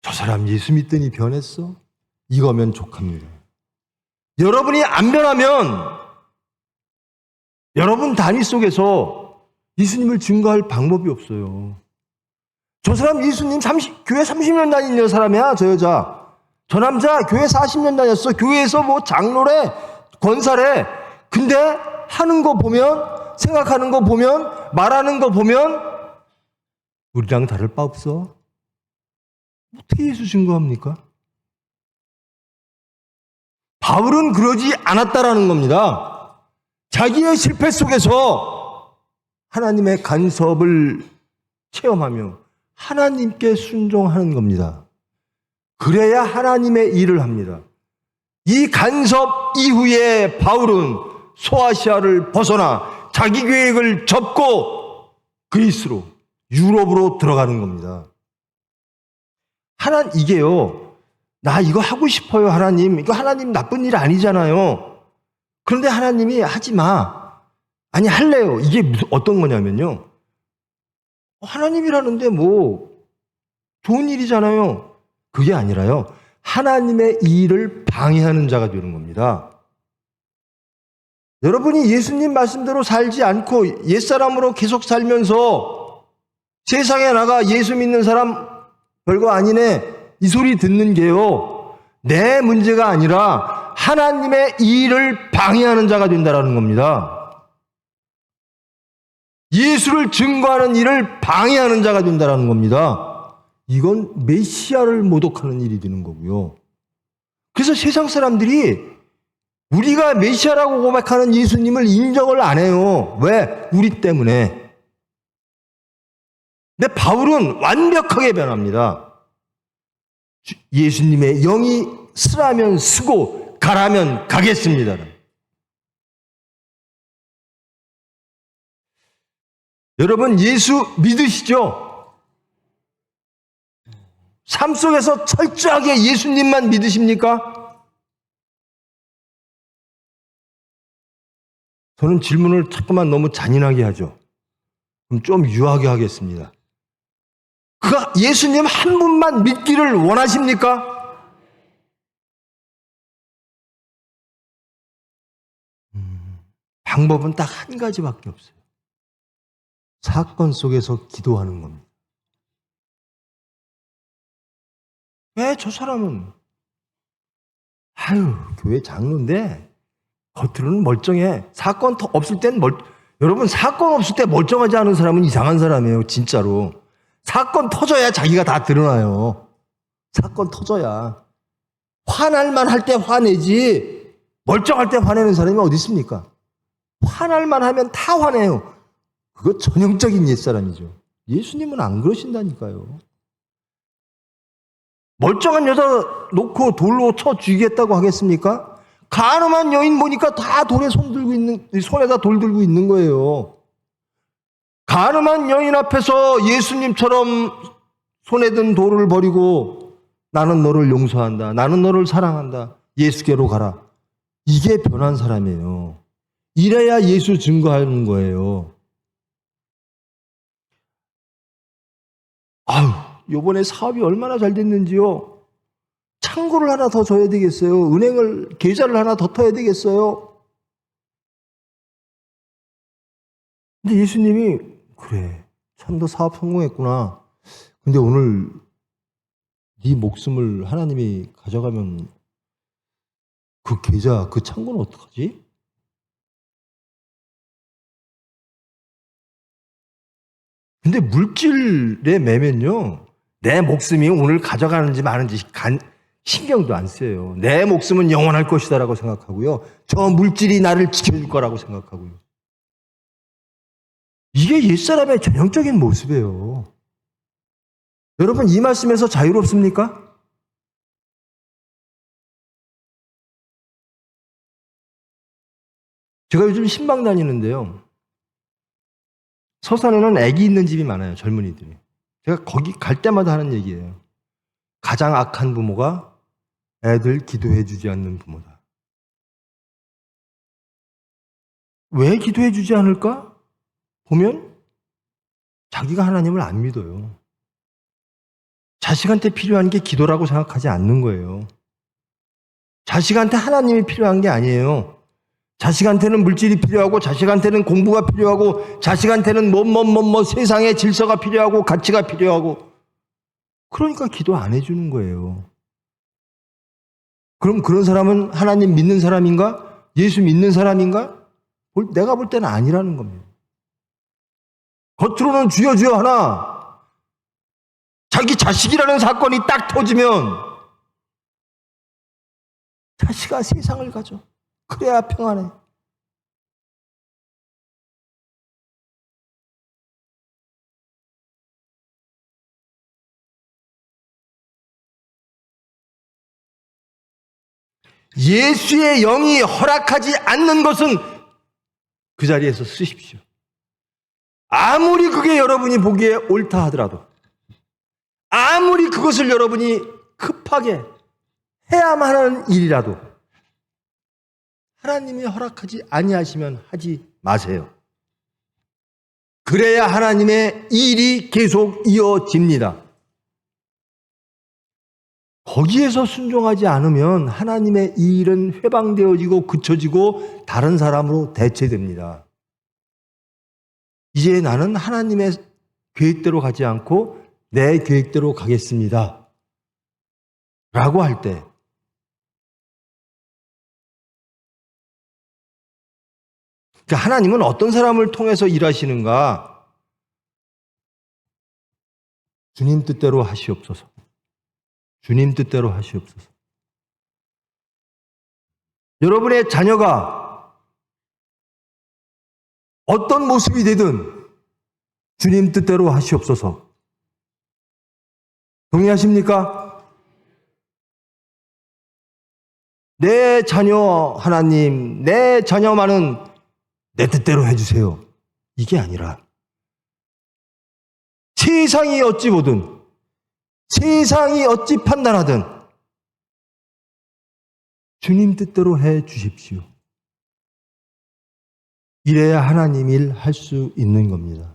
저 사람 예수 믿더니 변했어? 이거면 족합니다. 여러분이 안 변하면 여러분 단위 속에서 예수님을 증거할 방법이 없어요. 저 사람 예수님 교회 30년 다닌 사람이야, 저 여자. 저 남자 교회 40년 다녔어. 교회에서 뭐 장로래, 권사래. 근데 하는 거 보면, 생각하는 거 보면, 말하는 거 보면 우리랑 다를 바 없어. 어떻게 예수 증거합니까? 바울은 그러지 않았다라는 겁니다. 자기의 실패 속에서 하나님의 간섭을 체험하며 하나님께 순종하는 겁니다. 그래야 하나님의 일을 합니다. 이 간섭 이후에 바울은 소아시아를 벗어나 자기 계획을 접고 그리스로, 유럽으로 들어가는 겁니다. 이게요, 나 이거 하고 싶어요, 하나님. 이거 하나님 나쁜 일 아니잖아요. 그런데 하나님이 하지 마. 아니, 할래요. 이게 어떤 거냐면요. 하나님이라는데 뭐 좋은 일이잖아요. 그게 아니라요. 하나님의 일을 방해하는 자가 되는 겁니다. 여러분이 예수님 말씀대로 살지 않고 옛사람으로 계속 살면서 세상에 나가 예수 믿는 사람 별거 아니네, 이 소리 듣는 게요, 내 문제가 아니라 하나님의 일을 방해하는 자가 된다는 겁니다. 예수를 증거하는 일을 방해하는 자가 된다는 겁니다. 이건 메시아를 모독하는 일이 되는 거고요. 그래서 세상 사람들이 우리가 메시아라고 고백하는 예수님을 인정을 안 해요. 왜? 우리 때문에. 근데 바울은 완벽하게 변합니다. 예수님의 영이 쓰라면 쓰고 가라면 가겠습니다. 여러분, 예수 믿으시죠? 삶 속에서 철저하게 예수님만 믿으십니까? 저는 질문을 자꾸만 너무 잔인하게 하죠. 그럼 좀 유하게 하겠습니다. 예수님 한 분만 믿기를 원하십니까? 방법은 딱 한 가지밖에 없어요. 사건 속에서 기도하는 겁니다. 왜 저 사람은 교회 장로인데 겉으로는 멀쩡해. 사건 없을 땐 여러분, 사건 없을 때 멀쩡하지 않은 사람은 이상한 사람이에요. 진짜로. 사건 터져야 자기가 다 드러나요. 사건 터져야. 화날만 할 때 화내지 멀쩡할 때 화내는 사람이 어디 있습니까? 화날만 하면 다 화내요. 그거 전형적인 옛사람이죠. 예수님은 안 그러신다니까요. 멀쩡한 여자 놓고 돌로 쳐 죽이겠다고 하겠습니까? 간음한 여인 보니까 다 손에다 돌 들고 있는 거예요. 간음한 여인 앞에서 예수님처럼 손에 든 돌을 버리고 나는 너를 용서한다, 나는 너를 사랑한다, 예수께로 가라. 이게 변한 사람이에요. 이래야 예수 증거하는 거예요. 요번에 사업이 얼마나 잘 됐는지요. 창고를 하나 더 줘야 되겠어요. 계좌를 하나 더 터야 되겠어요. 근데 예수님이, 그래, 참 너 사업 성공했구나. 근데 오늘 네 목숨을 하나님이 가져가면 그 계좌, 그 창고는 어떡하지? 근데 물질의 매면요, 내 목숨이 오늘 가져가는지 마는지 신경도 안 써요. 내 목숨은 영원할 것이다라고 생각하고요. 저 물질이 나를 지켜줄 거라고 생각하고요. 이게 옛사람의 전형적인 모습이에요. 여러분, 이 말씀에서 자유롭습니까? 제가 요즘 신방 다니는데요. 서산에는 아기 있는 집이 많아요. 젊은이들이. 제가 거기 갈 때마다 하는 얘기예요. 가장 악한 부모가 애들 기도해 주지 않는 부모다. 왜 기도해 주지 않을까? 보면 자기가 하나님을 안 믿어요. 자식한테 필요한 게 기도라고 생각하지 않는 거예요. 자식한테 하나님이 필요한 게 아니에요. 자식한테는 물질이 필요하고, 자식한테는 공부가 필요하고, 자식한테는 세상의 질서가 필요하고, 가치가 필요하고. 그러니까 기도 안 해주는 거예요. 그럼 그런 사람은 하나님 믿는 사람인가? 예수 믿는 사람인가? 내가 볼 때는 아니라는 겁니다. 겉으로는 주여 주여 하나, 자기 자식이라는 사건이 딱 터지면 자식아 세상을 가져. 그래야 평안해. 예수의 영이 허락하지 않는 것은 그 자리에서 쓰십시오. 아무리 그게 여러분이 보기에 옳다 하더라도, 아무리 그것을 여러분이 급하게 해야만 하는 일이라도 하나님이 허락하지 아니하시면 하지 마세요. 그래야 하나님의 일이 계속 이어집니다. 거기에서 순종하지 않으면 하나님의 이 일은 회방되어지고 그쳐지고 다른 사람으로 대체됩니다. 이제 나는 하나님의 계획대로 가지 않고 내 계획대로 가겠습니다. 라고 할 때, 하나님은 어떤 사람을 통해서 일하시는가? 주님 뜻대로 하시옵소서. 주님 뜻대로 하시옵소서. 여러분의 자녀가 어떤 모습이 되든 주님 뜻대로 하시옵소서. 동의하십니까? 내 자녀 하나님, 내 자녀만은 내 뜻대로 해주세요. 이게 아니라 세상이 어찌 보든, 세상이 어찌 판단하든 주님 뜻대로 해 주십시오. 이래야 하나님 일 할 수 있는 겁니다.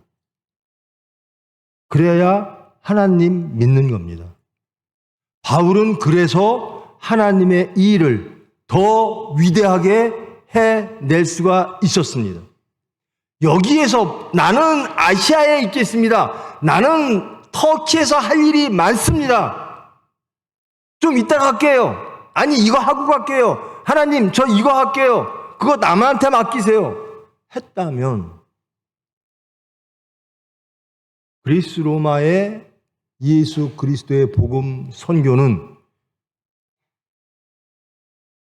그래야 하나님 믿는 겁니다. 바울은 그래서 하나님의 이 일을 더 위대하게 해낼 수가 있었습니다. 여기에서 나는 아시아에 있겠습니다. 나는 터키에서 할 일이 많습니다. 좀 이따 갈게요. 아니 이거 하고 갈게요. 하나님 저 이거 할게요. 그거 남한테 맡기세요. 했다면 그리스 로마의 예수 그리스도의 복음 선교는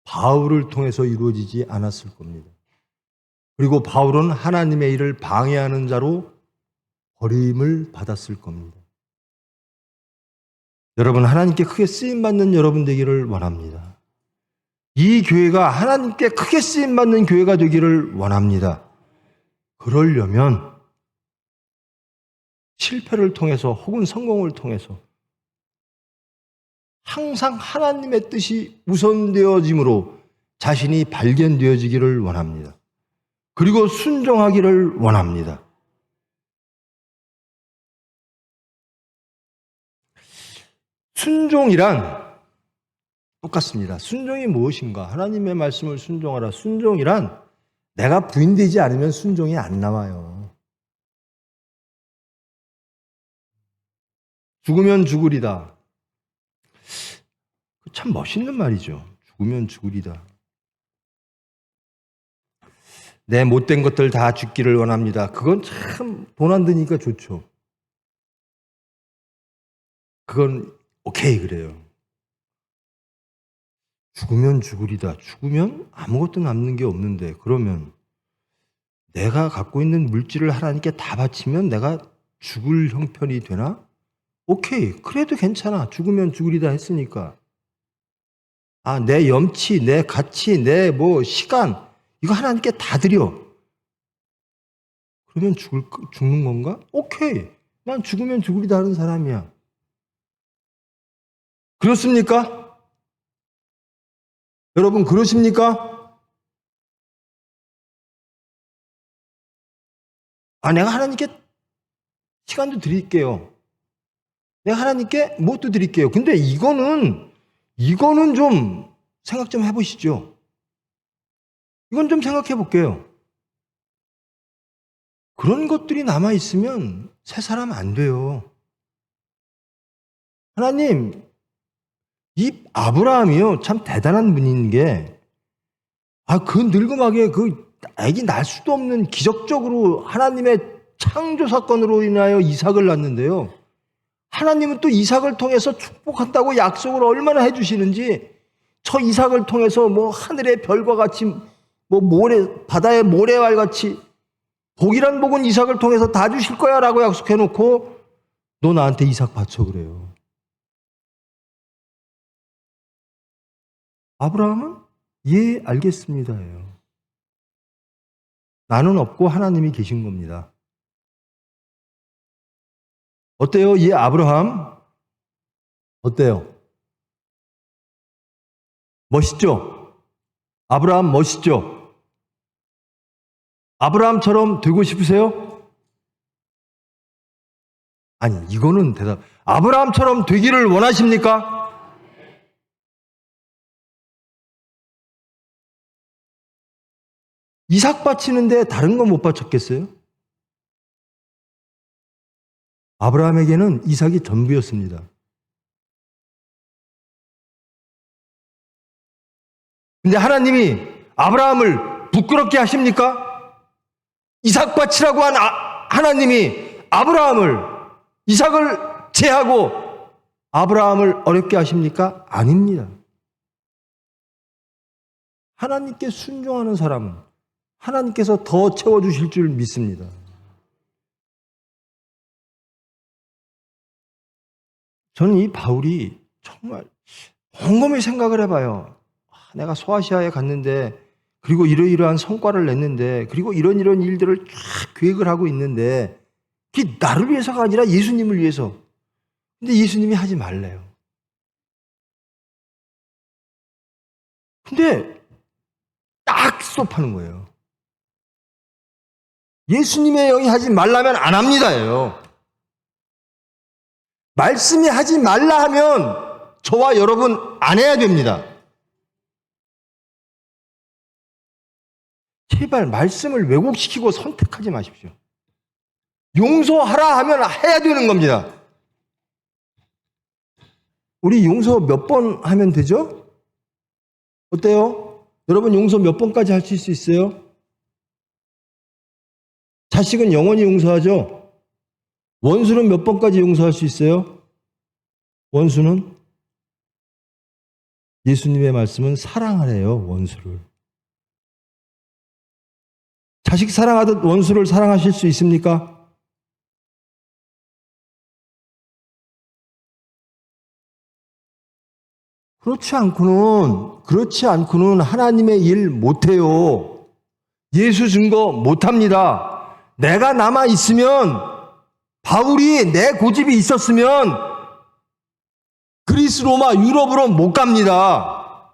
바울을 통해서 이루어지지 않았을 겁니다. 그리고 바울은 하나님의 일을 방해하는 자로 버림을 받았을 겁니다. 여러분, 하나님께 크게 쓰임받는 여러분 되기를 원합니다. 이 교회가 하나님께 크게 쓰임받는 교회가 되기를 원합니다. 그러려면 실패를 통해서 혹은 성공을 통해서 항상 하나님의 뜻이 우선되어짐으로 자신이 발견되어지기를 원합니다. 그리고 순종하기를 원합니다. 순종이란 똑같습니다. 순종이 무엇인가? 하나님의 말씀을 순종하라. 순종이란 내가 부인되지 않으면 순종이 안 나와요. 죽으면 죽으리다. 참 멋있는 말이죠. 죽으면 죽으리다. 내 못된 것들 다 죽기를 원합니다. 그건 참 돈 안 드니까 좋죠. 그건 오케이 그래요. 죽으면 죽으리다. 죽으면 아무것도 남는 게 없는데 그러면 내가 갖고 있는 물질을 하나님께 다 바치면 내가 죽을 형편이 되나? 오케이. 그래도 괜찮아. 죽으면 죽으리다 했으니까. 내 염치, 내 가치, 내 시간 이거 하나님께 다 드려. 그러면 죽는 건가? 오케이. 난 죽으면 죽으리 다른 사람이야. 그렇습니까? 여러분, 그러십니까? 내가 하나님께 시간도 드릴게요. 내가 하나님께 무엇도 드릴게요. 근데 이거는 좀 생각 좀 해보시죠. 이건 좀 생각해 볼게요. 그런 것들이 남아있으면 새 사람 안 돼요. 하나님, 이 아브라함이요, 참 대단한 분인 게, 그 늙음하게 아기 낳을 수도 없는 기적적으로 하나님의 창조 사건으로 인하여 이삭을 낳는데요. 하나님은 또 이삭을 통해서 축복한다고 약속을 얼마나 해주시는지, 저 이삭을 통해서 하늘의 별과 같이, 바다의 모래와 같이, 복이란 복은 이삭을 통해서 다 주실 거야 라고 약속해놓고, 너 나한테 이삭 바쳐 그래요. 아브라함은 예, 알겠습니다예요. 나는 없고 하나님이 계신 겁니다. 어때요? 예, 아브라함? 어때요? 멋있죠? 아브라함 멋있죠? 아브라함처럼 되고 싶으세요? 이거는 대답. 아브라함처럼 되기를 원하십니까? 이삭 바치는데 다른 거 못 바쳤겠어요? 아브라함에게는 이삭이 전부였습니다. 근데 하나님이 아브라함을 부끄럽게 하십니까? 이삭 바치라고 한 하나님이 이삭을 제하고 아브라함을 어렵게 하십니까? 아닙니다. 하나님께 순종하는 사람은 하나님께서 더 채워주실 줄 믿습니다. 저는 이 바울이 정말 곰곰이 생각을 해봐요. 내가 소아시아에 갔는데, 그리고 이러이러한 성과를 냈는데, 그리고 이런 일들을 쫙 계획을 하고 있는데, 그게 나를 위해서가 아니라 예수님을 위해서. 근데 예수님이 하지 말래요. 근데 딱 스톱하는 거예요. 예수님의 영이 하지 말라면 안 합니다예요. 말씀이 하지 말라 하면 저와 여러분 안 해야 됩니다. 제발 말씀을 왜곡시키고 선택하지 마십시오. 용서하라 하면 해야 되는 겁니다. 우리 용서 몇 번 하면 되죠? 어때요? 여러분 용서 몇 번까지 하실 수 있어요? 자식은 영원히 용서하죠? 원수는 몇 번까지 용서할 수 있어요? 원수는? 예수님의 말씀은 사랑하래요, 원수를. 자식 사랑하듯 원수를 사랑하실 수 있습니까? 그렇지 않고는 하나님의 일 못해요. 예수 증거 못합니다. 내가 남아있으면, 바울이 내 고집이 있었으면 그리스, 로마, 유럽으로 못 갑니다.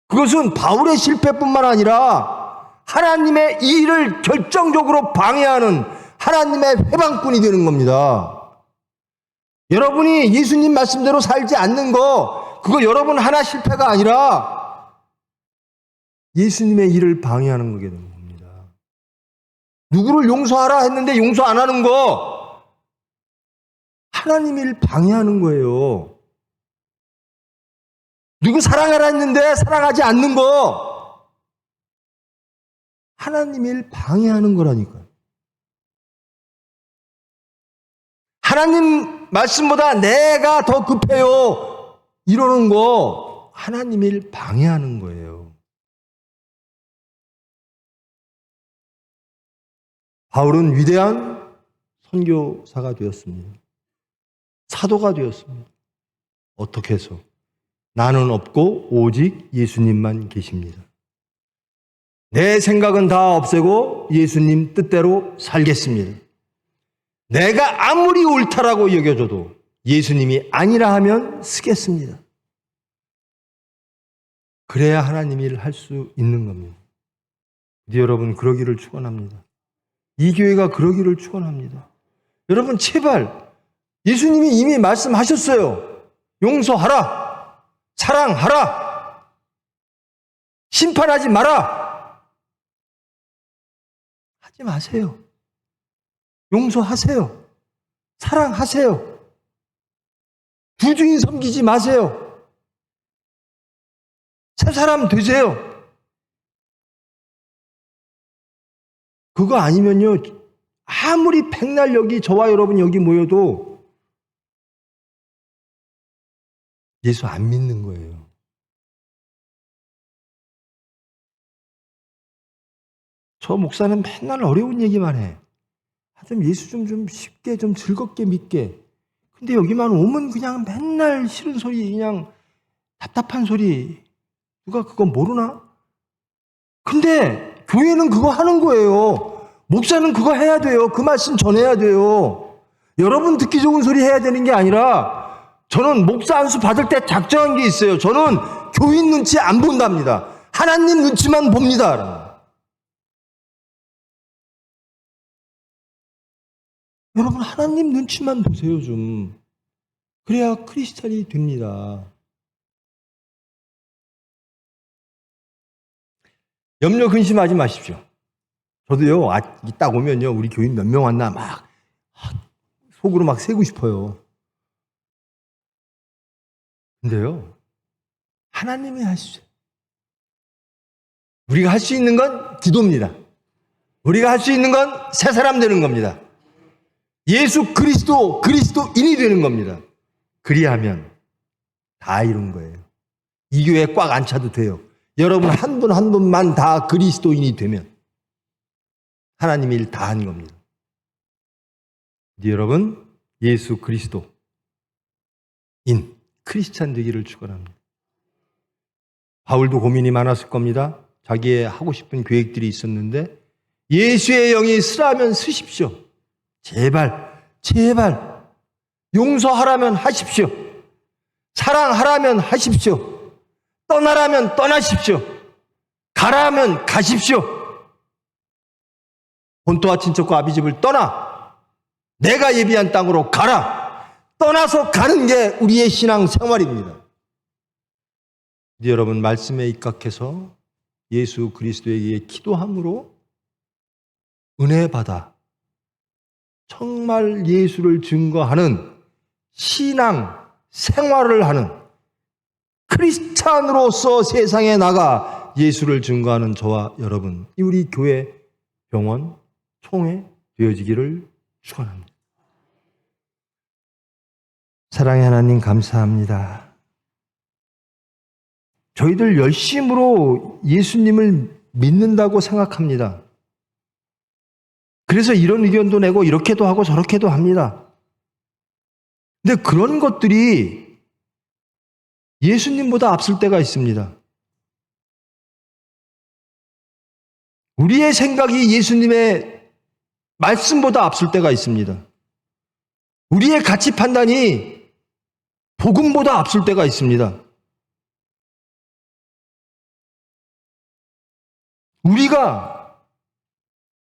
그것은 바울의 실패뿐만 아니라 하나님의 이 일을 결정적으로 방해하는 하나님의 회방꾼이 되는 겁니다. 여러분이 예수님 말씀대로 살지 않는 거, 그거 여러분 하나 실패가 아니라 예수님의 일을 방해하는 거게 되는 겁니다. 누구를 용서하라 했는데 용서 안 하는 거, 하나님 일 방해하는 거예요. 누구 사랑하라 했는데 사랑하지 않는 거, 하나님 일 방해하는 거라니까요. 하나님 말씀보다 내가 더 급해요 이러는 거, 하나님 일 방해하는 거예요. 바울은 위대한 선교사가 되었습니다. 사도가 되었습니다. 어떻게 해서? 나는 없고 오직 예수님만 계십니다. 내 생각은 다 없애고 예수님 뜻대로 살겠습니다. 내가 아무리 옳다라고 여겨줘도 예수님이 아니라 하면 쓰겠습니다. 그래야 하나님 일을 할 수 있는 겁니다. 여러분, 그러기를 축원합니다. 이 교회가 그러기를 축원합니다. 여러분, 제발 예수님이 이미 말씀하셨어요. 용서하라, 사랑하라, 심판하지 마라. 하지 마세요. 용서하세요. 사랑하세요. 두 주인 섬기지 마세요. 새 사람 되세요. 그거 아니면요, 아무리 백날 여기 저와 여러분 여기 모여도 예수 안 믿는 거예요. 저 목사는 맨날 어려운 얘기만 해. 하여튼 예수 좀 쉽게, 좀 즐겁게 믿게. 근데 여기만 오면 그냥 맨날 싫은 소리, 그냥 답답한 소리. 누가 그거 모르나? 근데 교회는 그거 하는 거예요. 목사는 그거 해야 돼요. 그 말씀 전해야 돼요. 여러분 듣기 좋은 소리 해야 되는 게 아니라, 저는 목사 안수 받을 때 작정한 게 있어요. 저는 교인 눈치 안 본답니다. 하나님 눈치만 봅니다. 여러분, 하나님 눈치만 보세요, 좀. 그래야 크리스찬이 됩니다. 염려 근심하지 마십시오. 저도요, 딱 오면요, 우리 교인 몇 명 왔나 막 속으로 막 세고 싶어요. 근데요, 하나님이 하시죠. 우리가 할 수 있는 건 기도입니다. 우리가 할 수 있는 건 새 사람 되는 겁니다. 예수 그리스도인이 되는 겁니다. 그리하면 다 이룬 거예요. 이 교회에 꽉 안 차도 돼요. 여러분 한 분 한 분만 다 그리스도인이 되면 하나님의 일 다 한 겁니다. 여러분, 예수 그리스도인 크리스찬 되기를 축원합니다. 바울도 고민이 많았을 겁니다. 자기의 하고 싶은 계획들이 있었는데, 예수의 영이 쓰라면 쓰십시오. 제발 용서하라면 하십시오. 사랑하라면 하십시오. 떠나라면 떠나십시오. 가라면 가십시오. 본토와 친척과 아비집을 떠나 내가 예비한 땅으로 가라. 떠나서 가는 게 우리의 신앙 생활입니다. 여러분, 말씀에 입각해서 예수 그리스도에게 기도함으로 은혜 받아 정말 예수를 증거하는 신앙 생활을 하는 크리스찬으로서 세상에 나가 예수를 증거하는 저와 여러분, 우리 교회, 병원, 총회 되어지기를 축원합니다. 사랑의 하나님, 감사합니다. 저희들 열심으로 예수님을 믿는다고 생각합니다. 그래서 이런 의견도 내고 이렇게도 하고 저렇게도 합니다. 근데 그런 것들이 예수님보다 앞설 때가 있습니다. 우리의 생각이 예수님의 말씀보다 앞설 때가 있습니다. 우리의 가치 판단이 복음보다 앞설 때가 있습니다. 우리가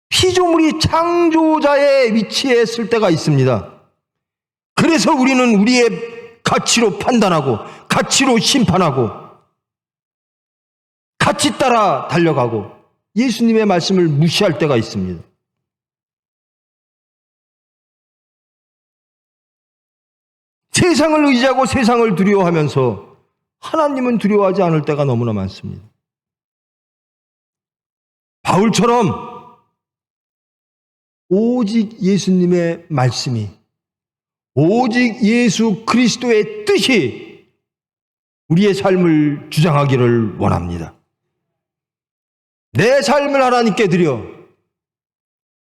피조물이 창조자의 위치에 있을 때가 있습니다. 그래서 우리는 우리의 가치로 판단하고 가치로 심판하고 가치 따라 달려가고 예수님의 말씀을 무시할 때가 있습니다. 세상을 의지하고 세상을 두려워하면서 하나님은 두려워하지 않을 때가 너무나 많습니다. 바울처럼 오직 예수님의 말씀이, 오직 예수 그리스도의 뜻이 우리의 삶을 주장하기를 원합니다. 내 삶을 하나님께 드려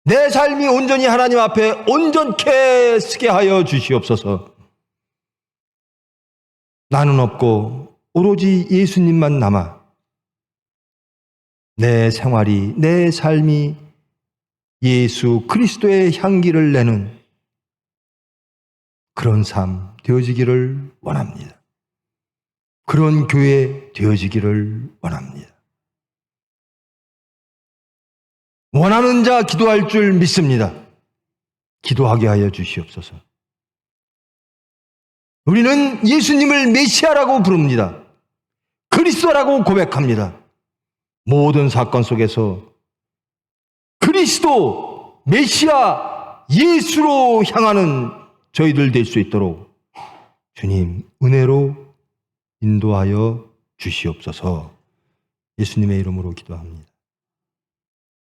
내 삶이 온전히 하나님 앞에 온전케 쓰게 하여 주시옵소서. 나는 없고 오로지 예수님만 남아 내 생활이, 내 삶이 예수 그리스도의 향기를 내는 그런 삶 되어지기를 원합니다. 그런 교회 되어지기를 원합니다. 원하는 자 기도할 줄 믿습니다. 기도하게 하여 주시옵소서. 우리는 예수님을 메시아라고 부릅니다. 그리스도라고 고백합니다. 모든 사건 속에서 그리스도, 메시아, 예수로 향하는 저희들 될 수 있도록 주님 은혜로 인도하여 주시옵소서. 예수님의 이름으로 기도합니다.